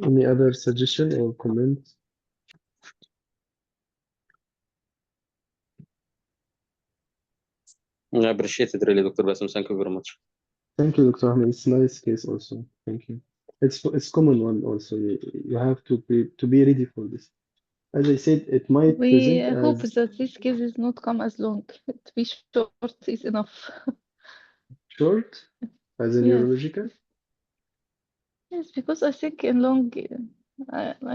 Any other suggestion or comment? I appreciate it really, Dr. Bassam. Thank you very much. Thank you, Dr. Ahmed. It's a nice case also. Thank you. It's common one also. You have to be ready for this. As I said, it might We present hope as that these cases not come as long. To be short is enough. short, as a Yes, neurological. yes, because I think in long,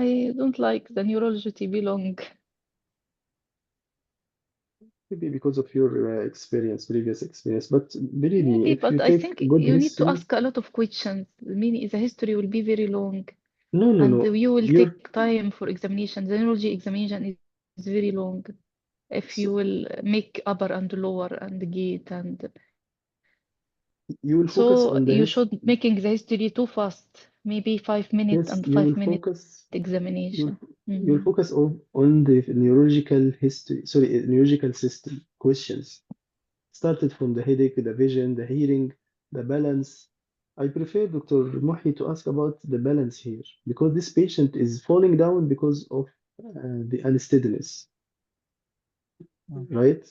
I don't like the neurology to be long. Maybe because of your experience, previous experience. But believe me, Maybe, if you but I take think good you need to history, ask a lot of questions. Meaning the history will be very long, no, no, and no. you will You're take time for examination. The neurology examination is very long. If so you will make upper and lower and gate and you will focus so on the you his. should making the history too fast. Maybe 5 minutes Yes, and you will 5 minute focus. You'll examination. you'll Mhm. focus on the neurological history. Sorry, neurological system questions. Started from the headache, the vision, the hearing, the balance. I prefer Dr. Muhi to ask about the balance here because this patient is falling down because of the unsteadiness, آه. right?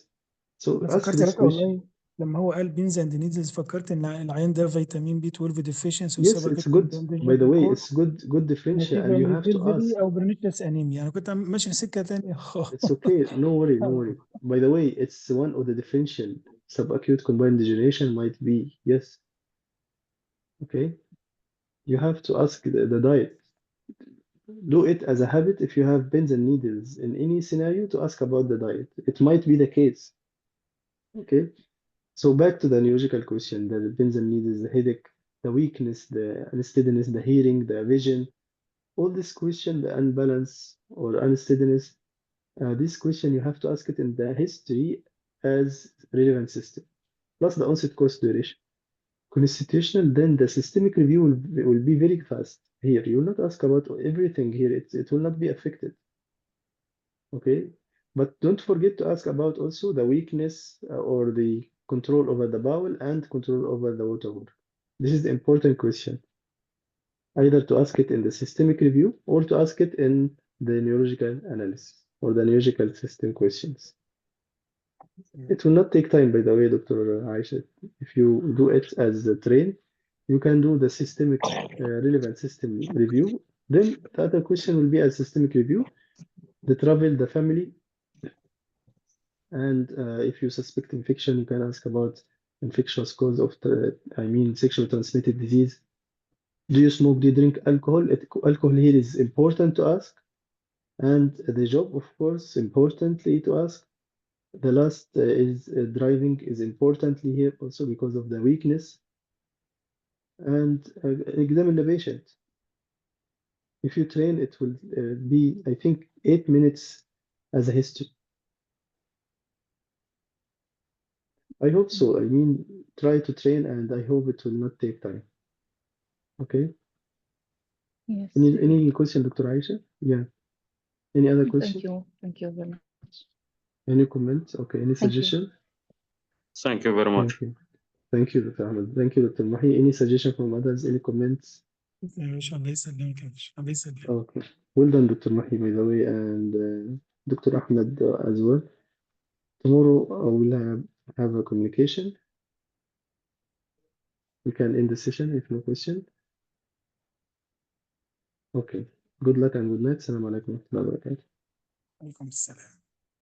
So انا ask فكرت يا this ريتا question. والله لما هو قال بينز اند نيدلز فكرت ان العيان ده فيتامين بي 12 ديفيشنسي Yes, وسبب it's good. الكوندنجن By في the way, الكور it's good differential, and you نتيجه have to لسيرجري ask. او برنيتشس انيميا. انا كنت ماشي في سكه ثانيه It's okay. No worry, no worry. By the way, it's one of the differential subacute combined degeneration might be. Yes. Okay. You have to ask the diet. Do it as a habit if you have pins and needles in any scenario to ask about the diet. It might be the case. Okay. So back to the neurological question, the pins and needles, the headache, the weakness, the unsteadiness, the hearing, the vision, all this question, the unbalance or unsteadiness, this question you have to ask it in the history as relevant system, plus the onset course duration. Constitutional, then the systemic review will be very fast. Here, you will not ask about everything here. It will not be affected. Okay. But don't forget to ask about also the weakness or the control over the bowel and control over the water. This is the important question. Either to ask it in the systemic review or to ask it in the neurological analysis or the neurological system questions. It will not take time, by the way, Dr. Aisha. If you do it as a train, you can do the systemic relevant system review. Then the other question will be a systemic review, the travel, the family, and if you suspect infection, you can ask about infectious cause of, I mean, sexually transmitted disease. Do you smoke? Do you drink alcohol? Alcohol here is important to ask, and the job, of course, importantly to ask. The last is driving is importantly here also because of the weakness and examine the patient. If you train, it will be, I think, 8 minutes as a history. I hope so. I mean, try to train, and I hope it will not take time. Okay. Yes. Any question, Dr. Aisha? Yeah. Any other question? Thank you very much. Any comments? Okay. Any Thank you. suggestion? Thank you very much. Thank you. Thank you, Dr. Ahmed. Thank you, Dr. Mahi. Any suggestion from others? Any comments? يا باشا الله يسلمك يا باشا الله يسلمك. Okay. Well done, Dr. Mahi, by the way, and Dr. Ahmed as well. Tomorrow we'll have a communication. We can end the session if no question. Okay. Good luck and good night. Assalamu alaikum wa rahmatullahi wa barakatuh. عليكم السلام.